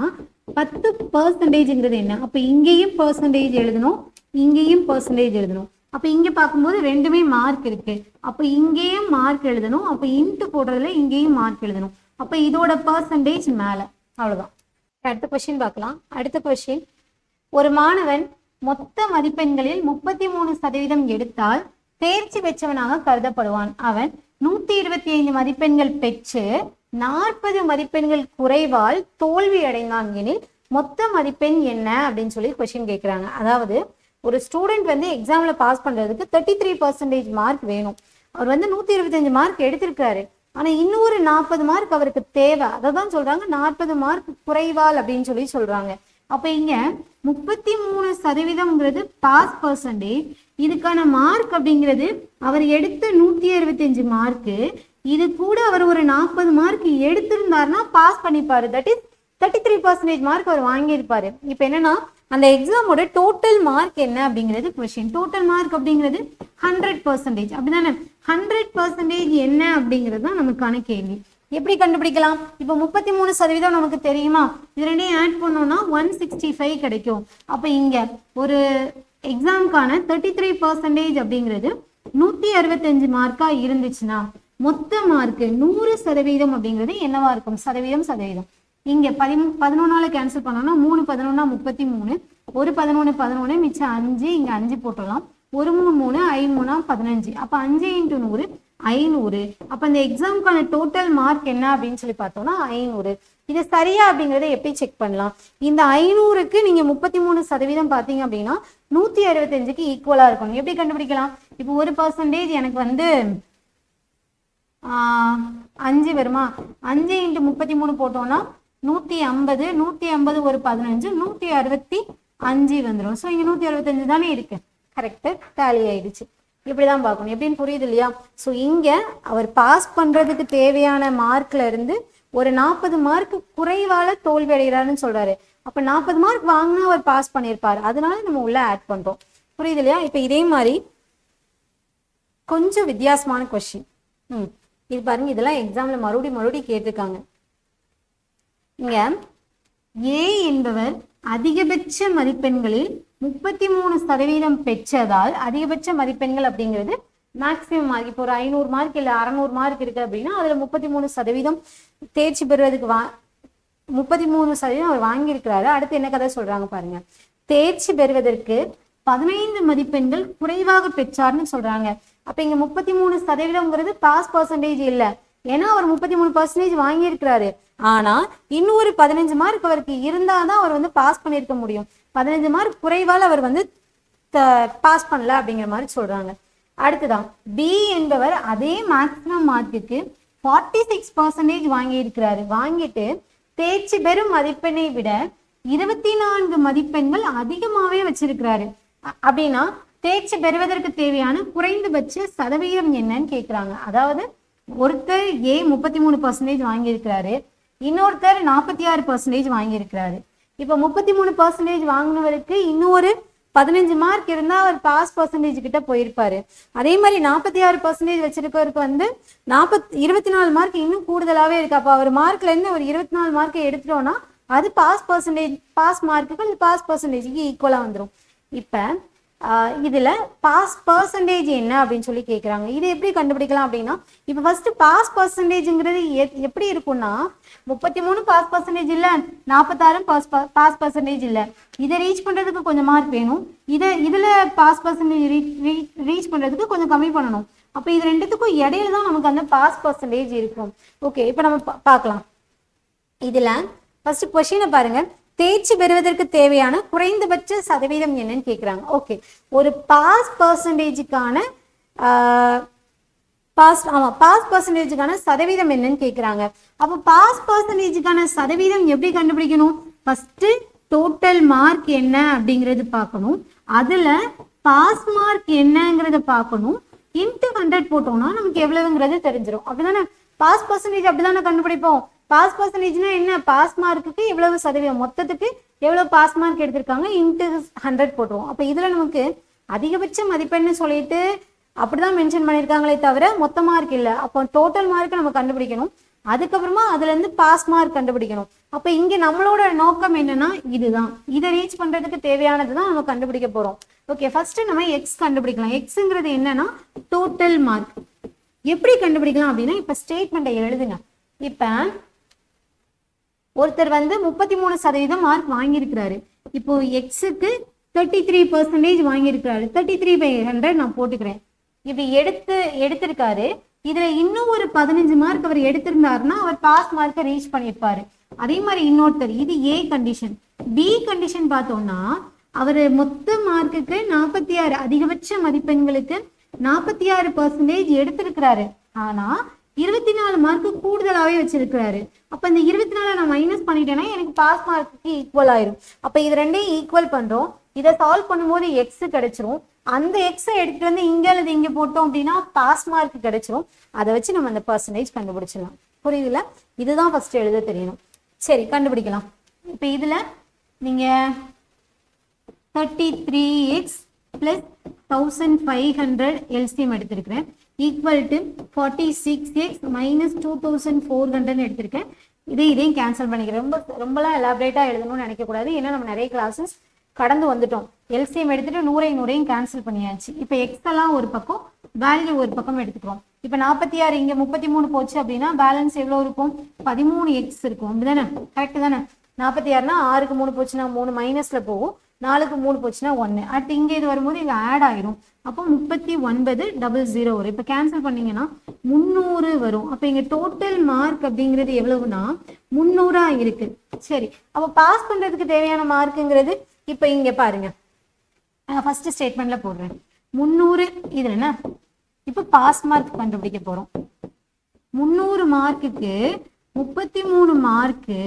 10%ங்கிறது என்ன, அப்போ இங்கேயும் பர்சன்டேஜ் எழுதணும், இங்கேயும் பர்சன்டேஜ் எழுதணும். அப்போ இங்கே பார்க்கும்போது ரெண்டுமே மார்க் இருக்கு, அப்போ இங்கேயும் மார்க் எழுதணும், அப்போ இன்ட்டு போடுறதுல இங்கேயும் மார்க் எழுதணும். அப்போ இதோட பர்சன்டேஜ் மேலே. அவ்வளோதான். அடுத்த கொஸ்டின் பார்க்கலாம். அடுத்த கொஸ்டின், ஒரு மாணவன் மொத்த மதிப்பெண்களில் 33% எடுத்தால் தேர்ச்சி பெற்றவனாக கருதப்படுவான். அவன் 125 மதிப்பெண்கள் பெற்று 40 மதிப்பெண்கள் குறைவால் தோல்வி அடைந்தான் எனில் மொத்த மதிப்பெண் என்ன அப்படின்னு சொல்லி கொஸ்டின் கேட்குறாங்க. அதாவது ஒரு ஸ்டூடெண்ட் வந்து எக்ஸாமில் பாஸ் பண்ணுறதுக்கு 33% மார்க் வேணும். அவர் வந்து 125 மார்க் எடுத்திருக்காரு, ஆனால் இன்னொரு 40 மார்க் அவருக்கு தேவை. அதை தான் சொல்கிறாங்க 40 மார்க் குறைவால் அப்படின்னு சொல்லி சொல்கிறாங்க. அப்போ இங்கே 33%ங்கிறது பாஸ் பர்சன்டேஜ், இதுக்கான மார்க் அப்படிங்கிறது அவர் எடுத்த 165 மார்க்கு, இது கூட அவர் ஒரு 40 மார்க் எடுத்திருந்தாருன்னா பாஸ் பண்ணிப்பாரு. தட் இஸ் 33% மார்க் அவர் வாங்கியிருப்பாரு. இப்போ என்னன்னா அந்த எக்ஸாமோட டோட்டல் மார்க் என்ன அப்படிங்கிறது கொஸ்டின். டோட்டல் மார்க் அப்படிங்கிறது 100%, அப்படிதானே. 100% என்ன அப்படிங்கிறது தான் நமக்கான கேள்வி. எப்படி கண்டுபிடிக்கலாம்? இப்போ 33% நமக்கு தெரியுமா? இது ரெண்டையும் ஆட் பண்ணோம்னா 165 கிடைக்கும். அப்போ இங்க ஒரு எக்ஸாம்க்கான 33% அப்படிங்கிறது 165 மார்க்கா இருந்துச்சுன்னா மொத்த மார்க்கு 100% அப்படிங்கிறது என்னவா இருக்கும்? சதவீதம். இங்க 11 கேன்சல் பண்ணோம்னா 3 11 33, ஒரு 11 மிச்சம் 5, இங்க 5 போட்டுடலாம். ஒரு 3 3 15. அப்ப 5 × 100 500. அப்ப இந்த எக்ஸாம்க்கான டோட்டல் மார்க் என்ன அப்படின்னு சொல்லி பார்த்தோம்னா 500. இது சரியா அப்படிங்கறத எப்படி செக் பண்ணலாம்? இந்த 500க்கு நீங்க 33% பார்த்தீங்க அப்படின்னா 165க்கு ஈக்குவலா இருக்கணும். எப்படி கண்டுபிடிக்கலாம்? இப்போ 1% எனக்கு வந்து 5 வருமா? 5 × 33 போட்டோம்னா 150, 150 ஒரு 15, 165 வந்துடும். ஸோ இங்க 165 தானே இருக்கு. கரெக்டு, டேலி ஆயிடுச்சு. இப்படிதான் பார்க்கணும். எப்படின்னு புரியுது இல்லையா? ஸோ இங்க அவர் பாஸ் பண்றதுக்கு தேவையான மார்க்ல இருந்து ஒரு 40 மார்க் குறைவால தோல்வி அடைகிறாருன்னு சொல்றாரு. அப்ப 40 மார்க் வாங்கினா அவர் பாஸ் பண்ணியிருப்பாரு. அதனால நம்ம உள்ள ஆட் பண்றோம். புரியுது இல்லையா? இப்ப இதே மாதிரி கொஞ்சம் வித்தியாசமான கொஸ்டின். இது பாருங்க, இதெல்லாம் எக்ஸாம்ல மறுபடியும் கேட்டிருக்காங்க. இங்க ஏ என்பவர் அதிகபட்ச மதிப்பெண்களில் 33% பெற்றதால், அதிகபட்ச மதிப்பெண்கள் அப்படிங்கிறது மேக்சிமம் மார்க். இப்போ ஒரு 500 மார்க் இல்ல 600 மார்க் இருக்கு அப்படின்னா அதுல 33% தேர்ச்சி பெறுவதற்கு 33% அவர் வாங்கியிருக்கிறாரு. அடுத்து என்ன கதை சொல்றாங்க பாருங்க. தேர்ச்சி பெறுவதற்கு 15 மதிப்பெண்கள் குறைவாக பெற்றார்னு சொல்றாங்க. அப்ப இங்க 33%ங்கிறது பாஸ் பர்சன்டேஜ் இல்ல. ஏன்னா அவர் 33% வாங்கியிருக்கிறாரு. ஆனா இன்னும் ஒரு 15 மார்க் அவருக்கு இருந்தாதான் அவர் வந்து பாஸ் பண்ணியிருக்க முடியும். 15 மார்க் குறைவால் அவர் வந்து பாஸ் பண்ணல அப்படிங்கிற மாதிரி சொல்றாங்க. அடுத்துதான் பி என்பவர் அதே மேக்ஸிமம் மார்க்குக்கு 46% வாங்கியிருக்கிறாரு. வாங்கிட்டு தேர்ச்சி பெறும் மதிப்பெண்ணை விட 24 மதிப்பெண்கள் அதிகமாவே வச்சிருக்கிறாரு. அப்படின்னா தேர்ச்சி பெறுவதற்கு தேவையான குறைந்தபட்ச சதவீதம் என்னன்னு கேட்கிறாங்க. அதாவது ஒருத்தர் ஏ 33% வாங்கியிருக்கிறாரு, இன்னொருத்தர் 46% வாங்கியிருக்கிறாரு. இப்போ 33% வாங்கினவருக்கு இன்னொரு 15 மார்க் இருந்தா அவர் பாஸ் பர்சன்டேஜ் கிட்ட போயிருப்பாரு. அதே மாதிரி 46% வச்சிருக்கவருக்கு வந்து 24 மார்க் இன்னும் கூடுதலாவே இருக்கு. அப்ப அவர் மார்க்ல இருந்து ஒரு 24 மார்க்கை எடுத்துட்டோம்னா அது பாஸ் பர்சன்டேஜ், பாஸ் மார்க்குக்கு பாஸ் பர்சன்டேஜுக்கு ஈக்குவலா வந்துடும். இப்ப இதுல பாஸ் பர்சன்டேஜ் என்ன அப்படின்னு சொல்லி கேட்குறாங்க. இது எப்படி கண்டுபிடிக்கலாம் அப்படின்னா, இப்போ ஃபர்ஸ்ட் பாஸ் பர்சன்டேஜ்ங்கிறது எப்படி இருக்கும்னா 33 பாஸ் பர்சன்டேஜ் இல்ல, 46 பாஸ் பர்சன்டேஜ் இல்ல. இதை ரீச் பண்றதுக்கு கொஞ்சம் மார்க் வேணும், இதுல பாஸ் பர்சன்டேஜ் ரீச் பண்றதுக்கு கொஞ்சம் கம்மி பண்ணணும். அப்போ இது ரெண்டுத்துக்கும் இடையில தான் நமக்கு அந்த பாஸ் பர்சன்டேஜ் இருக்கும். ஓகே, இப்போ நம்ம பார்க்கலாம். இதுல ஃபர்ஸ்ட் கொஸ்டினை பாருங்க. தேர்ச்சி பெறுவதற்கு தேவையான குறைந்தபட்ச சதவீதம் என்னன்னு கேட்குறாங்க. ஓகே, ஒரு பாஸ் பர்சன்டேஜுக்கான பாஸ் பர்சன்டேஜுக்கான சதவீதம் என்னன்னு கேட்குறாங்க. அப்போ பாஸ் பர்சன்டேஜுக்கான சதவீதம் எப்படி கண்டுபிடிக்கணும்? ஃபர்ஸ்ட் டோட்டல் மார்க் என்ன அப்படிங்கிறது பார்க்கணும், அதுல பாஸ் மார்க் என்னங்கிறத பார்க்கணும், இன்ட்டு 100 போட்டோம்னா நமக்கு எவ்வளவுங்கிறது தெரிஞ்சிடும். அப்படிதானே பாஸ் பர்சன்டேஜ் அப்படிதானே கண்டுபிடிப்போம். பாஸ் பர்சன்டேஜ்னா என்ன? பாஸ் மார்க்குக்கு எவ்வளவு சதவீதம், மொத்தத்துக்கு எவ்வளவு பாஸ் மார்க் எடுத்திருக்காங்க இன்ட்டு 100 போட்டுருவோம். அப்ப இதுல நமக்கு அதிகபட்ச மதிப்பெண்ணு சொல்லிட்டு அப்படிதான் மென்ஷன் பண்ணியிருக்காங்களே தவிர மொத்த மார்க் இல்லை. அப்போ டோட்டல் மார்க் நம்ம கண்டுபிடிக்கணும், அதுக்கப்புறமா அதுல இருந்து பாஸ் மார்க் கண்டுபிடிக்கணும். அப்ப இங்க நம்மளோட நோக்கம் என்னன்னா இதுதான், இதை ரீச் பண்றதுக்கு தேவையானதுதான் நம்ம கண்டுபிடிக்க போறோம். ஓகே, ஃபர்ஸ்ட் நம்ம எக்ஸ் கண்டுபிடிக்கலாம். எக்ஸ்ங்கிறது என்னன்னா டோட்டல் மார்க். எப்படி கண்டுபிடிக்கலாம் அப்படின்னா, இப்ப ஸ்டேட்மெண்ட்டை எழுதுங்க. இப்ப ஒருத்தர் வந்து 33% மார்க் வாங்கியிருக்கிறாரு. இப்போ எக்ஸுக்கு 33% வாங்கியிருக்கிறாரு. 33/100 நான் போட்டுக்கிறேன். இப்படி எடுத்திருக்காரு. இதுல இன்னும் ஒரு 15 மார்க் அவர் எடுத்திருந்தாருன்னா அவர் பாஸ் மார்க்கை ரீச் பண்ணியிருப்பாரு. அதே மாதிரி இன்னொருத்தர், இது ஏ கண்டிஷன். பி கண்டிஷன் பார்த்தோம்னா அவர் மொத்த மார்க்குக்கு 46, அதிகபட்ச மதிப்பெண்களுக்கு 46% எடுத்திருக்கிறாரு. ஆனா 24 மார்க்கு கூடுதலாவே வச்சிருக்கிறாரு. அப்ப இந்த 24 நான் மைனஸ் பண்ணிட்டேன்னா எனக்கு பாஸ் மார்க்குக்கு ஈக்குவல் ஆயிரும். அப்ப இது ரெண்டையும் ஈக்குவல் பண்றோம். இதை சால்வ் பண்ணும்போது எக்ஸ் கிடைச்சிரும். அந்த எக்ஸை எடுத்துட்டு வந்து இங்க அல்லது இங்க போட்டோம் அப்படின்னா பாஸ் மார்க் கிடைச்சிரும். அதை வச்சு நம்ம அந்த பர்சன்டேஜ் கண்டுபிடிச்சிடலாம். புரியுதுல? இதுதான் ஃபர்ஸ்ட் எழுத தெரியணும். சரி, கண்டுபிடிக்கலாம். இப்ப இதுல நீங்க 33x + 1500 LCM எடுத்திருக்கிறேன். ஈக்குவல் டு 46x மைனஸ் 2400 எடுத்திருக்கேன். இதையும் கேன்சல் பண்ணிக்கிறேன். ரொம்பலாம் எலாபரேட்டாக எழுதணும்னு நினைக்கக்கூடாது, ஏன்னா நம்ம நிறைய கிளாஸஸ் கடந்து வந்துட்டோம். எல்சிஎம் எடுத்துட்டு 100 கேன்சல் பண்ணியாச்சு. இப்போ எக்ஸ் எல்லாம் ஒரு பக்கம், வேல்யூ ஒரு பக்கம் எடுத்துக்கிறோம். இப்போ 46 இங்கே 33 போச்சு அப்படின்னா பேலன்ஸ் எவ்வளோ இருக்கும்? 13x இருக்கும். அப்படிதானே? கரெக்டு தானே? 46னா 6க்கு 3 போச்சுன்னா 3 மைனஸில் போகும், 4க்கு 3 போச்சுன்னா 1. அடுத்து இங்கே இது வரும்போது இது ஆட் ஆயிரும். அப்போ 3900 வரும். இப்போ கேன்சல் பண்ணீங்கன்னா 300 வரும். அப்போ இங்கே டோட்டல் மார்க் அப்படிங்கிறது எவ்வளவுனா 300 இருக்கு. சரி, அப்போ பாஸ் பண்ணுறதுக்கு தேவையான மார்க்குங்கிறது இப்போ இங்கே பாருங்க, ஃபர்ஸ்ட் ஸ்டேட்மெண்ட்ல போடுறேன் 300. இதில் என்ன இப்போ பாஸ் மார்க் கண்டுபிடிக்க போகிறோம். 300 மார்க்குக்கு 33 மார்க்கு,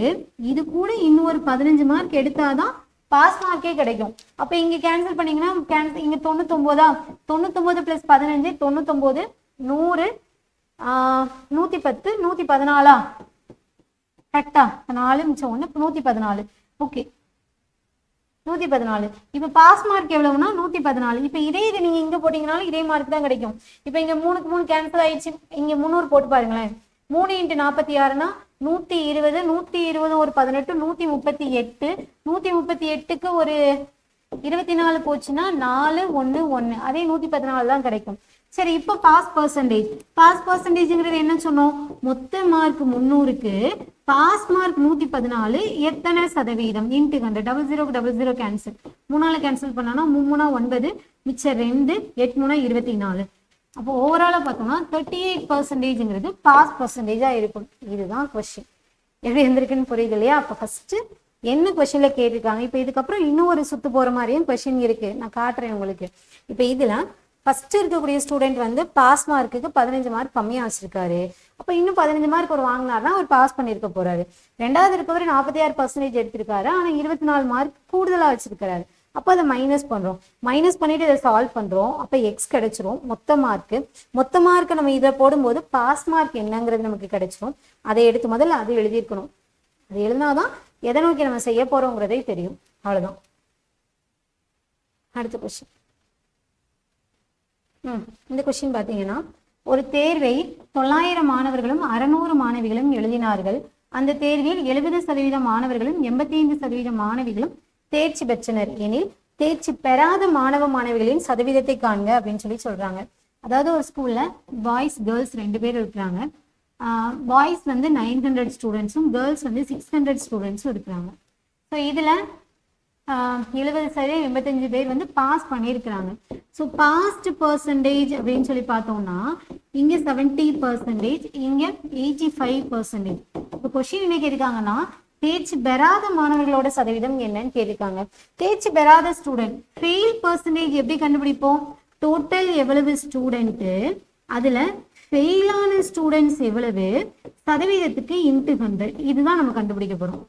இது கூட இன்னொரு 15 மார்க் எடுத்தாதான் பாஸ் மார்க்கே கிடைக்கும். அப்போ இங்கே கேன்சல் பண்ணீங்கன்னா இங்கே 99 + 15 99, 100, 110, 114 கரெக்டா? 4 மிச்சம் 1 114. ஓகே, 114. இப்போ பாஸ் மார்க் எவ்வளவுனா 114. இப்போ இதே இது நீங்க இங்க போட்டீங்கனாலும் இதே மார்க் தான் கிடைக்கும். இப்போ இங்க 3க்கு 3 கேன்சல் ஆயிடுச்சு. இங்க 300 போட்டு பாருங்களேன். 3 × 46னா 120, 120 ஒரு 18, 138, 138க்கு ஒரு 24 போச்சுன்னா 4 1 1, அதே 114 தான் கிடைக்கும். சரி, இப்போ பாஸ் பர்சன்டேஜ்ங்கிறது என்ன சொன்னோம்? மொத்த மார்க் 300க்கு பாஸ் மார்க் 114 எத்தனை சதவீதம் இன்ட்டு 100. 00 கேன்சல், 3 கேன்சல் பண்ணோம்னா 3 9, மிச்சம் 2, 8 24. அப்போ ஓவராலாக பார்த்தோம்னா 38%ங்கிறது பாஸ் பர்சன்டேஜாக இருக்கும். இதுதான் கொஸ்டின். எப்படி இருந்திருக்குன்னு புரியுது இல்லையா? அப்போ ஃபர்ஸ்ட் என்ன கொஸ்டின்ல கேட்டிருக்காங்க. இப்போ இதுக்கப்புறம் இன்னும் ஒரு சுத்து போற மாதிரியும் கொஸ்டின் இருக்கு, நான் காட்டுறேன் உங்களுக்கு. இப்போ இதுல ஃபர்ஸ்ட் இருக்கக்கூடிய ஸ்டூடெண்ட் வந்து பாஸ் மார்க்குக்கு 15 மார்க் கம்மியா வச்சிருக்காரு. அப்போ இன்னும் 15 மார்க் ஒரு வாங்கினார்னா அவர் பாஸ் பண்ணியிருக்க போறாரு. ரெண்டாவது இருக்கவர் 46% எடுத்திருக்காரு, ஆனா 24 மார்க் கூடுதலா வச்சிருக்காரு. அப்போ அதை மைனஸ் பண்றோம். மைனஸ் பண்ணிட்டு இதை சால்வ் பண்றோம். அப்போ எக்ஸ் கிடைச்சிரும். மொத்த மார்க்கு நம்ம இதை போடும்போது பாஸ் மார்க் என்னங்கிறது நமக்கு கிடைச்சிரும். அதை எடுத்து முதல்ல அது எழுதியிருக்கணும். அது எழுதினாதான் எதை நோக்கி நம்ம செய்ய போறோங்கிறதே தெரியும். அவ்வளவுதான். அடுத்த கொஸ்டின். இந்த கொஸ்டின் பார்த்தீங்கன்னா, ஒரு தேர்வை 900 மாணவர்களும் 600 மாணவிகளும் எழுதினார்கள். அந்த தேர்வில் 70% மாணவர்களும் 85% மாணவிகளும் தேர்ச்சி பெற்றனர் எனில் தேர்ச்சி பெறாத மாணவிகளின் சதவீதத்தை காண்க அப்படின்னு சொல்றாங்க. அதாவது ஒரு ஸ்கூல்ல பாய்ஸ் கேர்ள்ஸ் 2 பேர் இருக்கிறாங்க. பாய்ஸ் வந்து 900 ஸ்டூடெண்ட்ஸும் கேர்ள்ஸ் வந்து 600 ஸ்டூடெண்ட்ஸும் இருக்கிறாங்க. ஸோ இதுல 70% 85 பேர் வந்து பாஸ் பண்ணியிருக்கிறாங்க. ஸோ பாஸ்ட் பர்சன்டேஜ் அப்படின்னு சொல்லி பார்த்தோம்னா இங்க 70%, இங்க 85%. இப்போ கொஸ்டின் என்ன கேட்டிருக்காங்கன்னா, தேர்ச்சி பெறாத மாணவர்களோட சதவீதம் என்னன்னு கேட்டிருக்காங்க. தேர்ச்சி பெறாத ஸ்டூடெண்ட் ஃபெயில் பர்சன்டேஜ் எப்படி கண்டுபிடிப்போம்? டோட்டல் எவ்வளவு ஸ்டூடெண்ட், அதுல ஃபெயிலான ஸ்டூடெண்ட்ஸ் எவ்வளவு, சதவீதத்துக்கு இன்ட்டு 100, இதுதான் நம்ம கண்டுபிடிக்க போறோம்.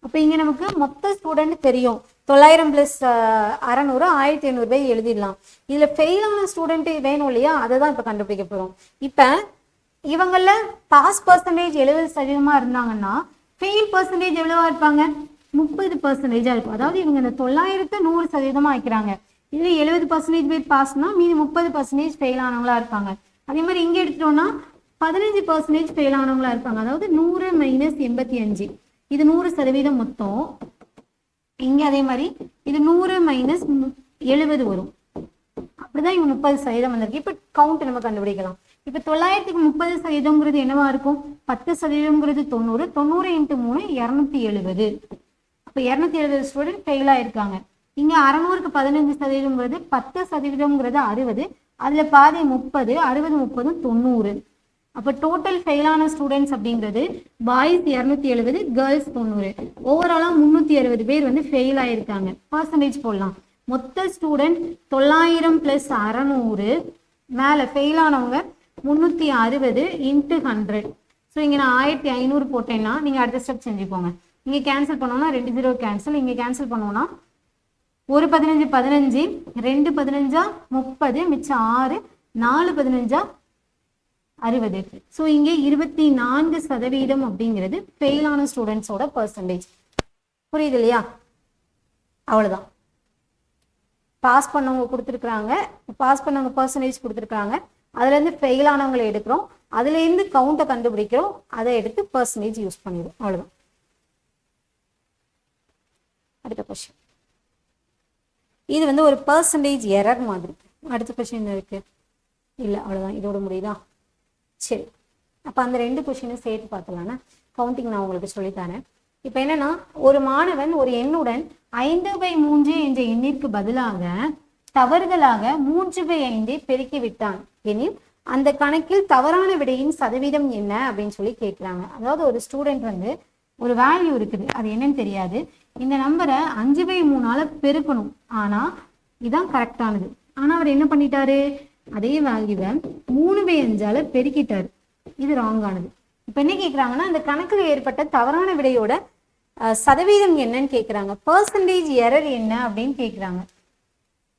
அப்போ இங்க நமக்கு மொத்த ஸ்டூடெண்ட் தெரியும். 900 + 600 1500 பேர் எழுதிடலாம். இதுல ஃபெயிலான ஸ்டூடெண்ட் வேணும் இல்லையா, அதை தான் இப்போ கண்டுபிடிக்க போறோம். இப்போ இவங்கள பாஸ் பர்சன்டேஜ் 70% இருந்தாங்கன்னா ஃபெயில் பர்சன்டேஜ் எவ்வளவா இருப்பாங்க? 30% இருக்கும். அதாவது இவங்க இந்த 900 100% ஆக்கிறாங்க. இதுல 70% பேர் பாஸ்னா மீதி 30% ஃபெயில் ஆனவங்களா இருப்பாங்க. அதே மாதிரி இங்க எடுத்துட்டோம்னா 15% ஃபெயில் ஆனவங்களா இருப்பாங்க. அதாவது 100 - 85, இது 100% மொத்தம். இங்க அதே மாதிரி இது 100 - 70 வரும். அப்படிதான் இவங்க 30% வந்திருக்கு. இப்ப கவுண்ட் நம்ம கண்டுபிடிக்கலாம். இப்ப 900க்கு 30%ங்கிறது என்னவா இருக்கும்? 10%ங்கிறது 90, 90 × 3 270. அப்ப 270 ஸ்டூடெண்ட் ஃபெயில் ஆயிருக்காங்க. இங்க 600க்கு 15%ங்கிறது 10%ங்கிறது 60, அதுல பாதி 30, 60 30 90. அப்போ டோட்டல் ஃபெயிலான ஸ்டூடெண்ட்ஸ் அப்படிங்கிறது பாய்ஸ் 270, கேர்ள்ஸ் 90. ஓவராலா 360 பேர் வந்து ஃபெயில் ஆயிருக்காங்க. பர்சன்டேஜ் போடலாம். மொத்த ஸ்டூடெண்ட் 900 + 600, மேல ஃபெயில் ஆனவங்க 360 × 100. ஸோ இங்க நான் 1500 போட்டேன்னா நீங்க அடுத்த ஸ்டெப் செஞ்சுக்கோங்க. இங்க கேன்சல் பண்ணோம்னா 2 0 கேன்சல், இங்க கேன்சல் பண்ணோம்னா 1 15 15, 2 15 30, மிச்சம் 6, 4 15 60. ஸோ இங்கே 24% அப்படிங்கிறது ஃபெயிலான ஸ்டூடெண்ட்ஸோட பர்சன்டேஜ். புரியுது இல்லையா? அவ்வளவுதான். பாஸ் பண்ணவங்க கொடுத்துருக்குறாங்க, பாஸ் பண்ணவங்க பர்சன்டேஜ் கொடுத்துருக்காங்க. அதுலேருந்து ஃபெயில் ஆனவங்களை எடுக்கிறோம், அதுலேருந்து கவுண்டை கண்டுபிடிக்கிறோம், அதை எடுத்து பர்சன்டேஜ் யூஸ் பண்ணிடுவோம். அவ்வளோதான். அடுத்த கொஸ்டின், இது வந்து ஒரு பர்சன்டேஜ் எரர் மாதிரி. அடுத்த கொஸ்டின் இருக்கு இல்லை, அவ்வளோதான், இதோட முடியுதா? சரி, அப்போ அந்த 2 கொஸ்டினும் சேர்த்து பார்த்தலாம்னா கவுண்டிங் நான் உங்களுக்கு சொல்லித்தரேன். இப்போ என்னன்னா, ஒரு மாணவன் ஒரு எண்ணுடன் 5/3 என்ற எண்ணிற்கு பதிலாக தவறுதலாக 3/5 பெருக்கி விட்டான் எனில் அந்த கணக்கில் தவறான விடையின் சதவீதம் என்ன அப்படின்னு சொல்லி கேட்குறாங்க. அதாவது ஒரு ஸ்டூடெண்ட் வந்து ஒரு வேல்யூ இருக்குது, அது என்னன்னு தெரியாது, இந்த நம்பரை 5/3 பெருக்கணும், ஆனா இதான் கரெக்டானது. ஆனா அவர் என்ன பண்ணிட்டாரு, அதே வேல்யூவை 3/5 பெருக்கிட்டாரு, இது ராங்கானது. இப்ப என்ன கேட்குறாங்கன்னா, அந்த கணக்கில் ஏற்பட்ட தவறான விடையோட சதவீதம் என்னன்னு கேட்குறாங்க, பர்சன்டேஜ் எரர் என்ன அப்படின்னு கேட்குறாங்க.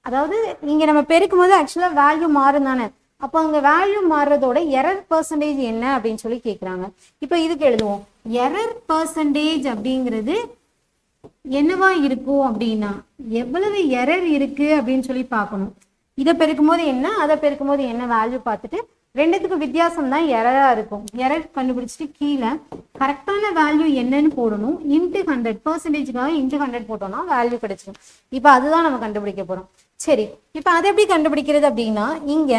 அதாவது இங்க நம்ம பெருக்கும் போது ஆக்சுவலா வேல்யூ மாறும் தானே, அப்போ அங்க வேல்யூ மாறுறதோட எரர் பர்சன்டேஜ் என்ன அப்படின்னு சொல்லி கேட்குறாங்க. இப்போ இதுக்கு எழுதுவோம், எரர் பர்சன்டேஜ் அப்படிங்கிறது என்னவா இருக்கும் அப்படின்னா, எவ்வளவு எரர் இருக்கு அப்படின்னு சொல்லி பார்க்கணும். இதை பெருக்கும் போது என்ன, அதை பெருக்கும் போது என்ன வேல்யூ பார்த்துட்டு ரெண்டுத்துக்கு வித்தியாசம் தான் எரரா இருக்கும். எரர் கண்டுபிடிச்சிட்டு கீழே கரெக்டான வேல்யூ என்னன்னு போடணும். இன்ட்டு 100 பர்சன்டேஜ்க்காக இன்ட்டு 100 போட்டோம்னா வேல்யூ கிடைச்சிடும். இப்போ அதுதான் நம்ம கண்டுபிடிக்க போறோம். சரி, இப்போ அதை எப்படி கண்டுபிடிக்கிறது அப்படின்னா, இங்க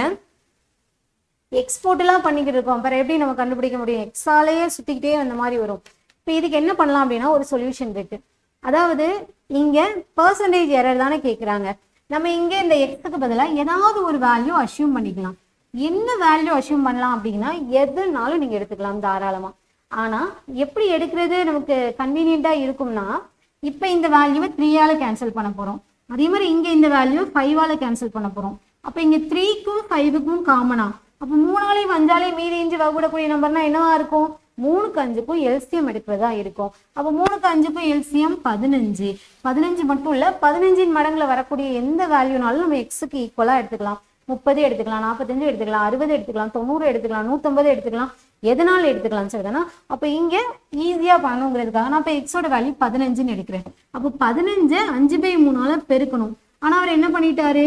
எக்ஸ்போர்ட்லாம் பண்ணிக்கிட்டு இருக்கோம், அப்புறம் எப்படி நம்ம கண்டுபிடிக்க முடியும், எக்ஸாலேயே சுத்திக்கிட்டே அந்த மாதிரி வரும். இப்போ இதுக்கு என்ன பண்ணலாம் அப்படின்னா, ஒரு சொல்யூஷன் இருக்கு. அதாவது இங்க பர்சன்டேஜ் எரர் தானே கேட்குறாங்க, நம்ம இங்க இந்த எக்ஸுக்கு பதிலாக ஏதாவது ஒரு வேல்யூ அஷ்யூம் பண்ணிக்கலாம். என்ன வேல்யூ அஷ்யூம் பண்ணலாம் அப்படின்னா, எதுனாலும் நீங்க எடுத்துக்கலாம் தாராளமா. ஆனா எப்படி எடுக்கிறது நமக்கு கன்வீனியன்ட்டா இருக்கும்னா, இப்போ இந்த வேல்யூவை 3ஆல கேன்சல் பண்ண போறோம், அதே மாதிரி இங்க இந்த வேல்யூ 5ஆல கேன்சல் பண்ண போறோம். அப்போ இங்க 3க்கும் 5க்கும் காமனா, அப்போ 3ஆலையும் 5ஆலையும் மீதி இஞ்சி வகுப்படக்கூடிய நம்பர்னா என்னவா இருக்கும், 3க்கு 5க்கும் எல்சிஎம் எடுக்கிறதா இருக்கும். அப்போ 3க்கு 5க்கும் எல்சிஎம் 15. 15 மட்டும் இல்ல, 15 மடங்குல வரக்கூடிய எந்த வேல்யூனாலும் நம்ம எக்ஸுக்கு ஈக்குவலா எடுத்துக்கலாம். 30 எடுத்துக்கலாம், 45 எடுத்துக்கலாம், 60 எடுத்துக்கலாம், 90 எடுத்துக்கலாம், 150 எடுத்துக்கலாம், எதனால எடுத்துக்கலாம் சரிதானா. அப்போ இங்க ஈஸியா பண்ணணுங்கிறதுக்காக நான் இப்போ எக்ஸோட வேல்யூ 15ன்னு எடுக்கிறேன். அப்போ 15 5/3 பெருக்கணும். ஆனா அவர் என்ன பண்ணிட்டாரு,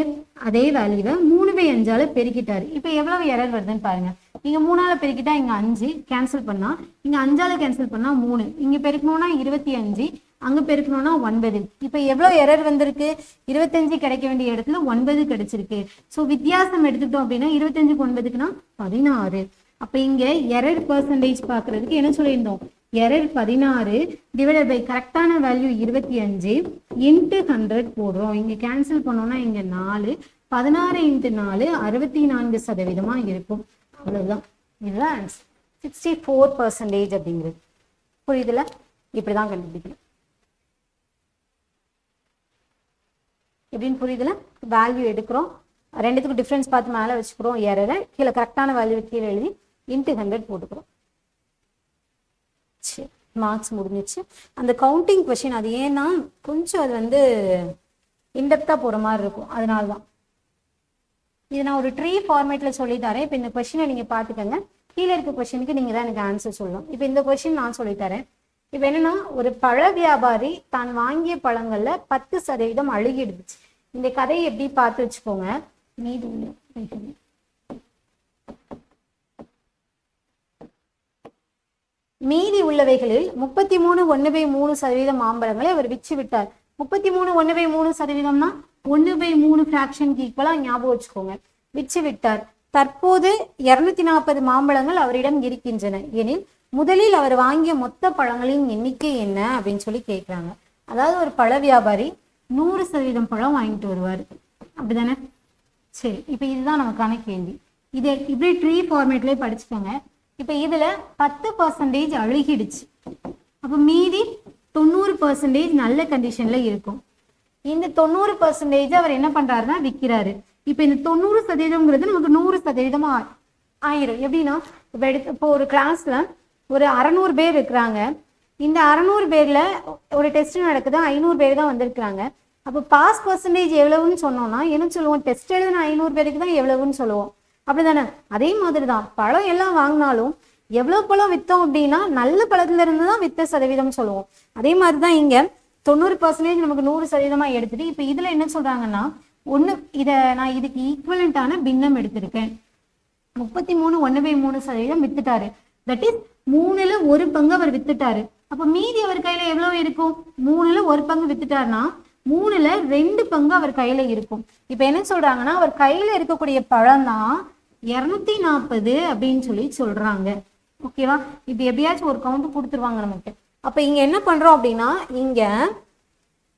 அதே வேல்யூவை 3/5 பெருக்கிட்டாரு. இப்போ எவ்வளவு எரர் வருதுன்னு பாருங்க. இங்க 3ஆல பெருக்கிட்டா இங்க 5 கேன்சல் பண்ணா, இங்க 5ஆல கேன்சல் பண்ணா 3, இங்க பெருக்கணும்னா 25, அங்க பெருக்கணும்னா 9. இப்போ எவ்வளவு எரர் வந்திருக்கு, 25 கிடைக்க வேண்டிய இடத்துல 9 கிடைச்சிருக்கு. ஸோ வித்தியாசம் எடுத்துக்கிட்டோம் அப்படின்னா 25க்கு 9க்குன்னா 16. அப்ப இங்க எரர் பர்சன்டேஜ் பாக்குறதுக்கு என்ன சொல்லியிருந்தோம், எரர் 16 டிவைடட் பை கரெக்டான வேல்யூ 25 இன்ட்டு 100 போடுறோம். இங்க கேன்சல் பண்ணோம்னா இங்க 4, 16 × 4 64% இருக்கும். அவ்வளவுதான், இதுதான் ஆன்சர். 64% அப்படிங்கிறது புரியுதுல. இப்படிதான் கண்டுபிடிக்கணும். எப்படின்னு புரியுதுல. வேல்யூ எடுக்கிறோம், ரெண்டுத்துக்கும் டிஃப்ரென்ஸ் பார்த்து மேலே வச்சுக்கிறோம், எரரை கீழே கரெக்டான வேல்யூ கீழே எழுதி இன்ட்டு 100 போட்டுக்கிறோம். சரி, மார்க்ஸ் முடிஞ்சிச்சு. அந்த கவுண்டிங் கொஸ்டின் அது ஏன்னா கொஞ்சம் அது வந்து இன்டெப்தா போற மாதிரி இருக்கும், அதனால தான். இது நான் ஒரு ட்ரீ ஃபார்மேட்ல சொல்லி தரேன். இப்போ இந்த கொஸ்டினை நீங்க பாத்துக்கோங்க, கீழே இருக்க கொஸ்டினுக்கு நீங்க தான் எனக்கு ஆன்சர் சொல்லணும். இப்போ இந்த கொஸ்டின் நான் சொல்லித்தரேன். இப்போ என்னன்னா, ஒரு பழ வியாபாரி தான் வாங்கிய பழங்கள்ல 10% அழுகிடுச்சு. இந்த கதையை எப்படி பார்த்து வச்சுக்கோங்க. மீதி உள்ளவைகளில் 33.1/3% மாம்பழங்களை அவர் விற்று விட்டார். 33.1/3%னா 1/3 ஃபிராக்ஷனுக்கு ஈக்குவலா ஞாபகம் வச்சுக்கோங்க. விற்று விட்டார். தற்போது 240 மாம்பழங்கள் அவரிடம் இருக்கின்றன எனில் முதலில் அவர் வாங்கிய மொத்த பழங்களின் எண்ணிக்கை என்ன அப்படின்னு சொல்லி கேட்கிறாங்க. அதாவது ஒரு பழ வியாபாரி 100% பழம் வாங்கிட்டு வருவார், அப்படிதானே? சரி, இப்போ இதுதான் நமக்கான கேள்வி. இதை இப்படி ட்ரீ ஃபார்மேட்லேயே படிச்சுக்கோங்க. இப்போ இதுல 10% அழுகிடுச்சு, அப்போ மீதி 90% நல்ல கண்டிஷன்ல இருக்கும். இந்த 90% அவர் என்ன பண்றாருன்னா விற்கிறாரு. இப்போ இந்த 90%ங்கிறது நமக்கு 100% ஆயிரும். எப்படின்னா, இப்போ ஒரு கிளாஸ்ல ஒரு 600 பேர் இருக்கிறாங்க. இந்த 600 பேர்ல ஒரு டெஸ்ட் நடக்குது, 500 பேர் தான் வந்திருக்கிறாங்க. அப்போ பாஸ் பர்சன்டேஜ் எவ்வளவுன்னு சொன்னோம்னா என்ன சொல்லுவோம், டெஸ்ட் எழுதின 500 பேருக்கு தான் எவ்வளவுன்னு சொல்லுவோம், அப்படிதானே? அதே மாதிரி தான் பழம் எல்லாம் வாங்கினாலும் எவ்வளவு பழம் வித்தோம் அப்படின்னா நல்ல பழத்துல இருந்து தான் வித்த சதவீதம் சொல்லுவோம். அதே மாதிரிதான் இங்க 90% நமக்கு 100% எடுத்துட்டு, இப்ப இதுல என்ன சொல்றாங்கன்னா, இதை நான் இதுக்கு ஈக்குவலண்டான பின்னம் எடுத்திருக்கேன். 33 1/3% வித்துட்டாரு. தட் இஸ் 3ல் 1 பங்கு அவர் வித்துட்டாரு. அப்ப மீதி அவர் கையில எவ்வளவு இருக்கும்? 3ல் 1 பங்கு வித்துட்டாருன்னா 3ல் 2 பங்கு அவர் கையில இருக்கும். இப்ப என்ன சொல்றாங்கன்னா அவர் கையில இருக்கக்கூடிய பழம் தான் 240 அப்படின்னு சொல்லி சொல்றாங்க. ஓகேவா? இப்ப எப்படியாச்சும் ஒரு கவுண்ட் கொடுத்துருவாங்க நமக்கு. அப்ப இங்க என்ன பண்றோம் அப்படின்னா இங்க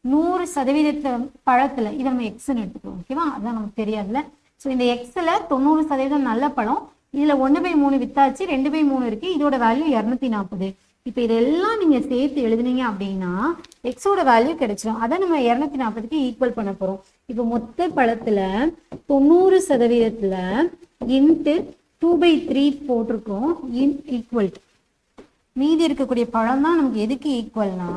100% பழத்துல இதை நம்ம எக்ஸ்ன்னு எடுத்துக்கிறோம். ஓகேவா? அதான் நமக்கு தெரியாதுல்ல. ஸோ இந்த எக்ஸ்ல 90% நல்ல பழம், இதுல 1/3 வித்தாச்சு, 2/3 இருக்கு, இதோட வேல்யூ 240. இப்போ இதெல்லாம் நீங்க சேர்த்து எழுதுனீங்க அப்படின்னா எக்ஸோட வேல்யூ கிடைச்சிடும். அதை நம்ம 240க்கு ஈக்குவல் பண்ண போறோம். இப்போ மொத்த பழத்துல 90%த்துல இன்ட்டு 2/3 போட்டிருக்கோம் ஈக்குவல். மீதி இருக்கக்கூடிய பழம் தான் நமக்கு எதுக்கு ஈக்குவல்னா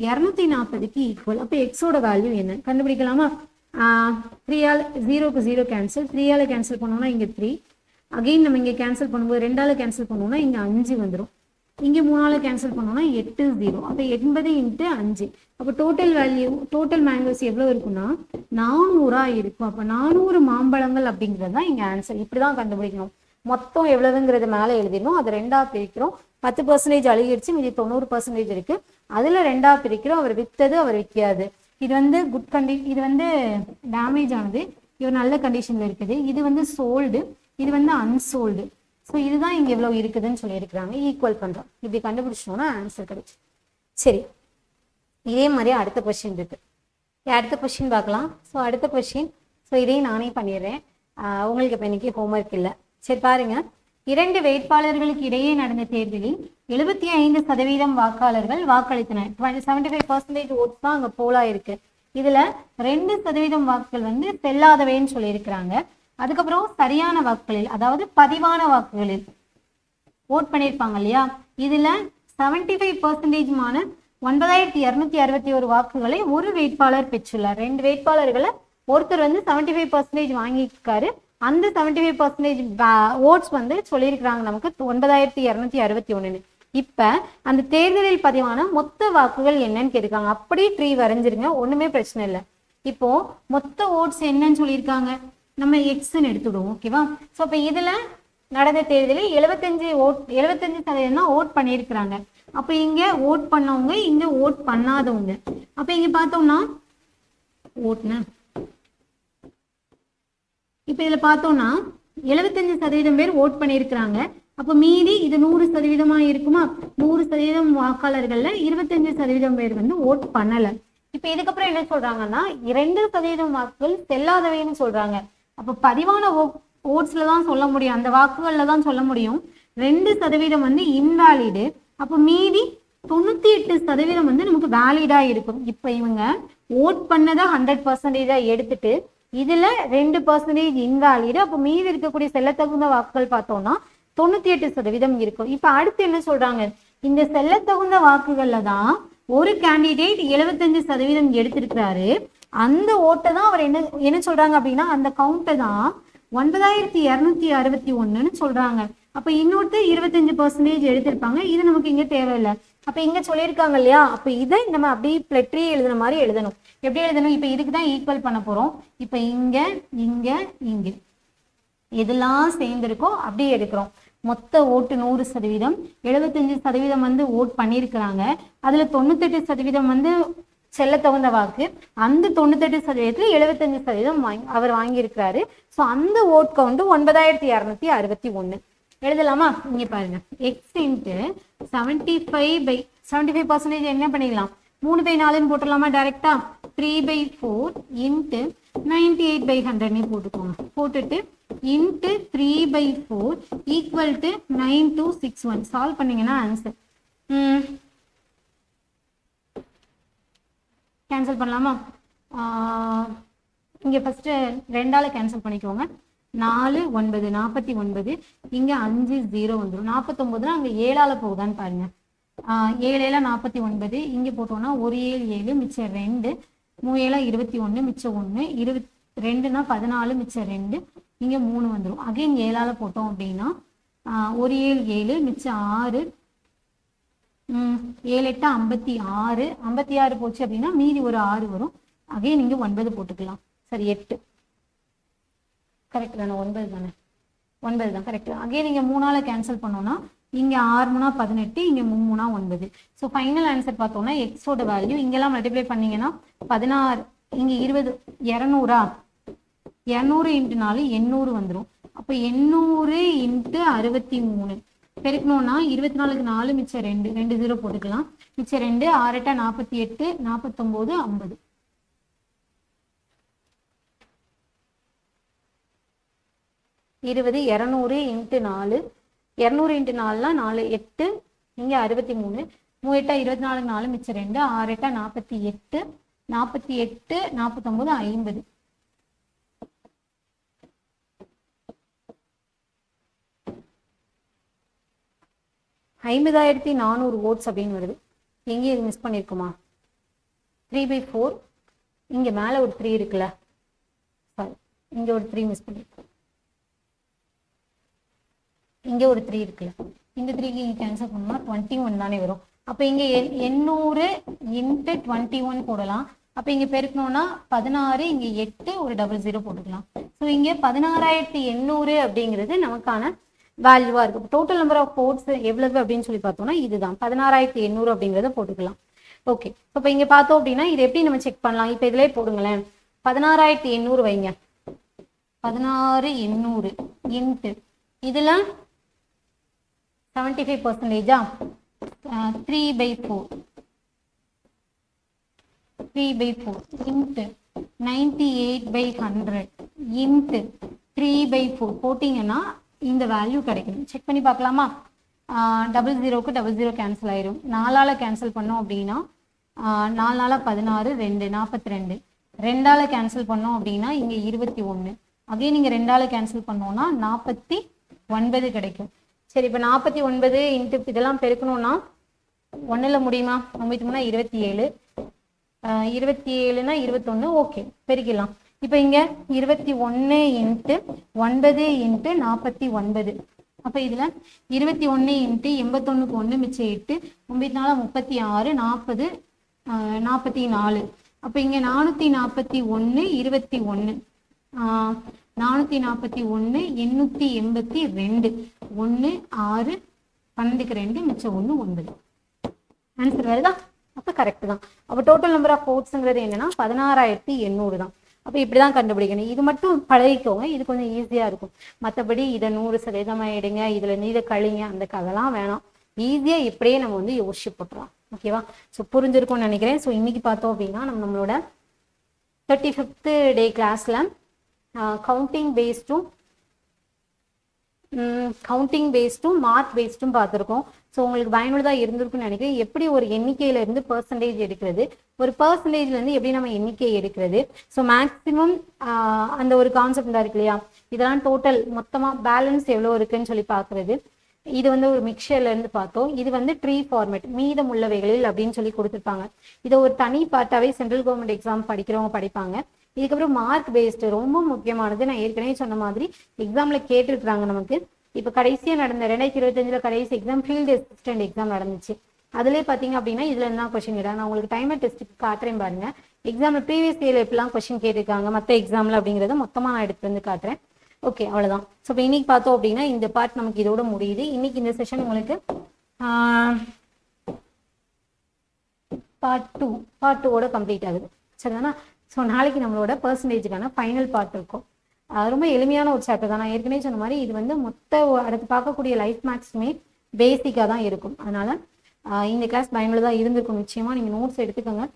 240க்கு ஈக்குவல். அப்போ எக்ஸோட வேல்யூ என்ன கண்டுபிடிக்கலாமா? 3ஆல் 0க்கு 0 கேன்சல், 3ஆல் கேன்சல் பண்ணோம்னா இங்கே 3. அகெயின் நம்ம இங்கே கேன்சல் பண்ணும்போது 2ஆல் கேன்சல் பண்ணோம்னா இங்கே 5 வந்துடும். இங்கே 3ஆல் கேன்சல் பண்ணோம்னா 8 0. அப்போ 80 × 5. அப்போ டோட்டல் வேல்யூ, டோட்டல் மேங்கோஸ் எவ்வளோ இருக்குன்னா 400 இருக்கும். அப்போ 400 மாம்பழங்கள் அப்படிங்கிறது தான் இங்கே ஆன்சர். இப்படி தான் கண்டுபிடிக்கணும். மொத்தம் எவ்வளவுங்கிறது மேலே எழுதிடணும். அதை 2ஆ பிரிக்கிறோம். 10% அழுகிடுச்சு, மீதி 90% இருக்கு. அதுல 2ஆ பிரிக்கிறோம். அவர் வித்தது, அவர் விற்காது. இது வந்து குட் இது வந்து டேமேஜ் ஆனது, இது நல்ல கண்டிஷன்ல இருக்குது. இது வந்து சோல்டு, இது வந்து அன்சோல்டு. ஸோ இதுதான் இங்க எவ்வளவு இருக்குதுன்னு சொல்லியிருக்கிறாங்க. ஈக்குவல் பண்றோம். இப்படி கண்டுபிடிச்சோம்னா ஆன்சர் கிடைச்சு. சரி, இதே மாதிரி அடுத்த கொஸ்டின் இருக்கு. அடுத்த கொஸ்டின் பார்க்கலாம். ஸோ அடுத்த கொஸ்டின், ஸோ இதையும் நானே பண்ணிடுறேன். உங்களுக்கு இப்போ இன்னைக்கு ஹோம்ஒர்க் இல்லை. சரி பாருங்க. 2 வேட்பாளர்களுக்கு இடையே நடந்த தேர்தலில் 75% வாக்காளர்கள் வாக்களித்தனர். 75% ஓட்ஸ் தான் அங்க போலா இருக்கு. இதுல 2% வாக்குகள் வந்து செல்லாதவைன்னு சொல்லியிருக்கிறாங்க. அதுக்கப்புறம் சரியான வாக்குகளில், அதாவது பதிவான வாக்குகளில் ஓட் பண்ணியிருப்பாங்க இல்லையா, இதுல 75%மான 9261 வாக்குகளை ஒரு வேட்பாளர் பெற்றுள்ளார். 2 வேட்பாளர்களை ஒருத்தர் வந்து 75% வாங்கியிருக்காரு. அந்த 75% ஓட்ஸ் வந்து சொல்லியிருக்கிறாங்க நமக்கு 9261. இப்ப அந்த தேர்தலில் பதிவான மொத்த வாக்குகள் என்னன்னு கேட்காங்க. அப்படியே ட்ரீ வரைஞ்சிருங்க, ஒண்ணுமே பிரச்சனை இல்லை. இப்போ மொத்த ஓட்ஸ் என்னன்னு சொல்லியிருக்காங்க, நம்ம எக்ஸ்ன்னு எடுத்துடுவோம். ஓகேவா? ஸோ இப்போ இதுல நடந்த தேர்தலில் 75% தான் ஓட் பண்ணியிருக்கிறாங்க. அப்ப இங்க ஓட் பண்ணவங்க, இங்க ஓட் பண்ணாதவங்க. அப்ப இங்க பார்த்தோம்னா ஓட்னு இப்ப இதுல பார்த்தோம்னா 75% பேர் ஓட் பண்ணியிருக்கிறாங்க. அப்ப மீதி இது 100% இருக்குமா? 100% வாக்காளர்கள்ல 25% பேர் வந்து ஓட் பண்ணல. இப்ப இதுக்கப்புறம் என்ன சொல்றாங்கன்னா 2% வாக்குகள் செல்லாதவைன்னு சொல்றாங்க. அப்ப பதிவான ஓட்ஸ்ல தான் சொல்ல முடியும், அந்த வாக்குகள்ல தான் சொல்ல முடியும். 2% வந்து இன்வாலிடு. அப்ப மீதி 98% வந்து நமக்கு வேலிடா இருக்கும். இப்ப இவங்க ஓட் பண்ணதை 100% எடுத்துட்டு இதுல 2% இன்வாலிடு. அப்ப மீதி இருக்கக்கூடிய செல்லத்தகுந்த வாக்குகள் பார்த்தோம்னா 98% இருக்கும். இப்ப அடுத்து என்ன சொல்றாங்க, இந்த செல்லத்தகுந்த வாக்குகள்ல தான் ஒரு கேண்டிடேட் 75% எடுத்திருக்கிறாரு. அந்த ஓட்டை தான் அவர் என்ன சொல்றாங்க அப்படின்னா அந்த கவுண்டை தான் 9261ன்னு சொல்றாங்க. அப்ப இன்னொருத்தர் 25% எடுத்திருப்பாங்க. இது நமக்கு இங்க தேவையில்லை. அப்ப இங்க சொல்லியிருக்காங்க இல்லையா, அப்ப இதை நம்ம அப்படியே பிளட்ரி எழுதுன மாதிரி எழுதணும். எப்படி எழுதணும்? இப்ப இதுக்கு தான் ஈக்குவல் பண்ண போறோம். இப்ப இங்க இங்க இங்க எதெல்லாம் சேர்ந்திருக்கோ அப்படியே எடுக்கிறோம். மொத்த ஓட்டு 100%, 75% வந்து ஓட் பண்ணியிருக்கிறாங்க. அதுல 98% வந்து செல்ல தகுந்த வாக்கு. அந்த 98%த்துல 75% அவர் வாங்கியிருக்கிறாரு. ஸோ அந்த ஓட் கவுண்ட் 9261 எழுதலாமா? இங்க பாருங்க, எக்ஸ் இன்ட்டு 75% என்ன பண்ணிடலாம், 3/4 போட்டுடலாமா டைரக்டா? 3/4 இன்ட்டு 98/100 போட்டுக்கோங்க. போட்டுட்டு இன்ட்டு 3/4 ஈக்குவல் டு 9261 சால்வ் பண்ணீங்கன்னா ஆன்சர். கேன்சல் பண்ணலாமா? இங்க ஃபர்ஸ்ட் 2ஆல கேன்சல் பண்ணிக்கோங்க. 4 9 49, இங்க 5 0 வந்துடும். 49 அங்க 7ஆல போகுதான்னு பாருங்க. 7 7 49, இங்க போட்டோம்னா 1 7 7 மிச்சம் 2, 3 7 21 மிச்சம் 1, 22னா 14 மிச்சம் 2, இங்க 3 வந்துடும். அகைன் 7ஆல போட்டோம் அப்படின்னா 1 7 7 மிச்சம் 6, 7 8 56, 56 போச்சு அப்படின்னா மீதி ஒரு 6 வரும். அகைன் இங்க 9 போட்டுக்கலாம். சரி 8 கரெக்ட் தானே? 9 தானே? 9 தான் கரெக்ட். அகே நீங்கள் 3ஆல் கேன்சல் பண்ணோன்னா இங்கே 6 3 18, இங்கே 3 3 9. ஸோ ஃபைனல் ஆன்சர் பார்த்தோம்னா எக்ஸோட வேல்யூ இங்கெல்லாம் மல்டிப்ளை பண்ணிங்கன்னா 16, இங்கே 20, 200 200 × 4 800 வந்துடும். அப்போ 800 × 63 பெருக்கணும்னா 24க்கு 4 மிச்சம் 2 2 0 போட்டுக்கலாம். மிச்சம் 2 6 8 48 49 50. இருபது 200 × 4 200 × 4 4 8 இங்கே 63 3 8 24 4 மிச்சம் 2 6 8 48 48 49 50. 50,400 votes அப்படின்னு வருது. எங்கேயும் இது மிஸ் பண்ணியிருக்குமா? 3/4 இங்கே மேலே ஒரு 3 இருக்குல்ல, சாரி இங்கே ஒரு 3 மிஸ் பண்ணியிருக்கோம். இங்கே ஒரு 3 இருக்குல்ல, இந்த 3க்கு இங்கே கேன்சல் பண்ணோம்னா 21 தானே வரும். அப்போ இங்கே 800 × 21 போடலாம். அப்போ இங்கே பெருக்கணும்னா 16, இங்கே 8 ஒரு 00 போட்டுக்கலாம். ஸோ இங்கே 16,800 அப்படிங்கிறது நமக்கான வேல்யூவா இருக்கு. டோட்டல் நம்பர் ஆஃப் votes எவ்வளவு அப்படின்னு சொல்லி பார்த்தோம்னா இதுதான் 16,800 அப்படிங்கிறத போட்டுக்கலாம். ஓகே, இப்போ இங்க பார்த்தோம் அப்படின்னா இது எப்படி நம்ம செக் பண்ணலாம்? இப்போ இதுலேயே போடுங்களேன், 16,800 வைங்க, 16,800 × இதுல 75%, 3/4 × 98/100 × 3/4 போட்டிங்கன்னா இந்த வேல்யூ கிடைக்கும். செக் பண்ணி பார்க்கலாமா? 00க்கு 00 கேன்சல் ஆயிரும். 4ஆல் கேன்சல் பண்ணோம் அப்படின்னா 4 4 16 2 42, 2ஆல் கேன்சல் பண்ணோம் அப்படின்னா இங்கே 21, அதே நீங்கள் 2ஆல் கேன்சல் பண்ணோன்னா 49 கிடைக்கும். சரி, இப்போ 49 × இதெல்லாம் பெருக்கணும்னா 1ல் முடியுமா? 9 27, 27னா 21. ஓகே, பெருக்கலாம். இப்போ இங்கே 21 × 9 × 49. அப்போ இதில் 21 × 81க்கு 1 மிச்சம் 8, 9 36, 40 44. அப்போ இங்கே 441 21, 441 882, 1 6 12க்கு 2 மிச்சம் 1 9. ஆன்சர் வருதா? அப்போ கரெக்ட் தான். அப்போ டோட்டல் நம்பர் ஆஃப் votes-ங்கிறது என்னன்னா 16,800 தான். அப்போ இப்படி தான் கண்டுபிடிக்கணும். இது மட்டும் பழகிக்கோங்க, இது கொஞ்சம் ஈஸியாக இருக்கும். மற்றபடி இதை 100% எடுங்க, இதில் இதை கழிங்க, அந்த கதைலாம் வேணாம். ஈஸியாக இப்படியே நம்ம வந்து யோசிச்சு போட்டுருவோம். ஓகேவா? ஸோ புரிஞ்சிருக்கும்னு நினைக்கிறேன். ஸோ இன்னைக்கு பார்த்தோம் அப்படின்னா நம்மளோட 35th டே கிளாஸில் கவுண்டிங் பேஸ்டும் மார்க் பேஸ்டும் பார்த்துருக்கோம். ஸோ உங்களுக்கு பயனுள்ளதாக இருந்திருக்குன்னு நினைக்கிறேன். எப்படி ஒரு எண்ணிக்கையில இருந்து பெர்சன்டேஜ் எடுக்கிறது, ஒரு பெர்சன்டேஜ்லேருந்து எப்படி நம்ம எண்ணிக்கை எடுக்கிறது, ஸோ மேக்ஸிமம் அந்த ஒரு கான்செப்ட் தான் இருக்கு இல்லையா, இதெல்லாம் டோட்டல் மொத்தமாக பேலன்ஸ் எவ்வளோ இருக்குன்னு சொல்லி பார்க்குறது. இது வந்து ஒரு மிக்சர்லேருந்து பார்த்தோம். இது வந்து ட்ரீ ஃபார்மேட், மீதம் உள்ளவைகளில் அப்படின்னு சொல்லி கொடுத்துருப்பாங்க. இதை ஒரு தனி பார்ட்டாகவே சென்ட்ரல் கவர்மெண்ட் எக்ஸாம் படிக்கிறவங்க படிப்பாங்க. இதுக்கப்புறம் மார்க் பேஸ்டு ரொம்ப முக்கியமானது. நான் ஏற்கனவே சொன்ன மாதிரி எக்ஸாமில் கேட்டுருக்குறாங்க நமக்கு. இப்போ கடைசியாக நடந்த 2025 கடைசி எக்ஸாம் ஃபீல்டு அசிஸ்டன்ட் எக்ஸாம் நடந்துச்சு. அதுலேயே பார்த்தீங்க அப்படின்னா இதில் என்ன கொஸ்டின் கேட்டாங்க, நான் உங்களுக்கு டைமர் டெஸ்ட்டுக்கு காட்டுறேன் பாருங்க. எக்ஸாமில் ப்ரீவியஸ் இயர்ல எப்படிலாம் கொஸ்டின் கேட்டிருக்காங்க மற்ற எக்ஸாமில் அப்படிங்கிறத மொத்தமாக நான் எடுத்து வந்து காட்டுறேன். ஓகே, அவ்வளோதான். ஸோ இப்போ இன்னைக்கு பார்த்தோம் அப்படின்னா இந்த பார்ட் நமக்கு இதோட முடியுது. இன்னைக்கு இந்த செஷன் உங்களுக்கு பார்ட் 2 கம்ப்ளீட் ஆகுது. சரிதானா? ஸோ நாளைக்கு நம்மளோட பெர்சன்டேஜுக்கான ஃபைனல் பார்ட் இருக்கும். ரொம்ப எளிமையான ஒரு சாப்டர் தான். நான் ஏற்கனவே சொன்ன மாதிரி இது வந்து மொத்த அடுத்து பார்க்கக்கூடிய லைஃப் மேக்ஸுமே பேசிக்காக தான் இருக்கும். அதனால இந்த கிளாஸ் பயனுள்ளதாக இருந்திருக்கும். நிச்சயமாக நீங்கள் நோட்ஸ் எடுத்துக்கோங்க.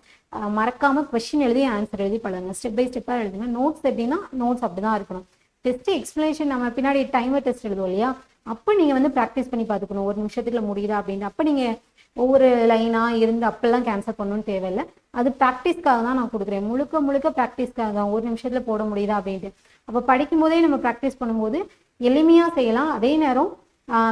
மறக்காமல் கொஸ்டின் எழுதி ஆன்சர் எழுதி பழகுங்க. ஸ்டெப் பை ஸ்டெப்பாக எழுதுங்க. நோட்ஸ் எப்படின்னா நோட்ஸ் அப்படி தான் இருக்கணும். டெஸ்ட் எக்ஸ்பிளேஷன் நம்ம பின்னாடி டைமர் டெஸ்ட் எழுதுவோம் இல்லையா, அப்போ நீங்கள் வந்து ப்ராக்டிஸ் பண்ணி பார்த்துக்கணும். ஒரு நிமிஷத்துல முடியுதா அப்படின்ட்டு. அப்போ நீங்கள் ஒவ்வொரு லைனாக இருந்து அப்பெல்லாம் கேன்சல் பண்ணணும்னு தேவையில்லை. அது ப்ராக்டிஸ்க்காக தான் நான் கொடுக்குறேன். முழுக்க ப்ராக்டிஸ்க்காக தான். ஒரு நிமிஷத்தில் போட முடியுதா அப்படின்ட்டு. அப்போ படிக்கும் போதே நம்ம ப்ராக்டிஸ் பண்ணும்போது எளிமையாக செய்யலாம். அதே நேரம்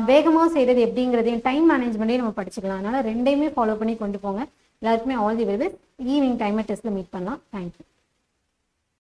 வேகமாக செய்கிறது எப்படிங்கிறதையும் டைம் மேனேஜ்மெண்ட்டையும் நம்ம படிச்சுக்கலாம். அதனால் ரெண்டையுமே ஃபாலோ பண்ணி கொண்டு போங்க. எல்லாருக்குமே all the very best. Evening timer டெஸ்ட்டில் மீட் பண்ணலாம். தேங்க்யூ.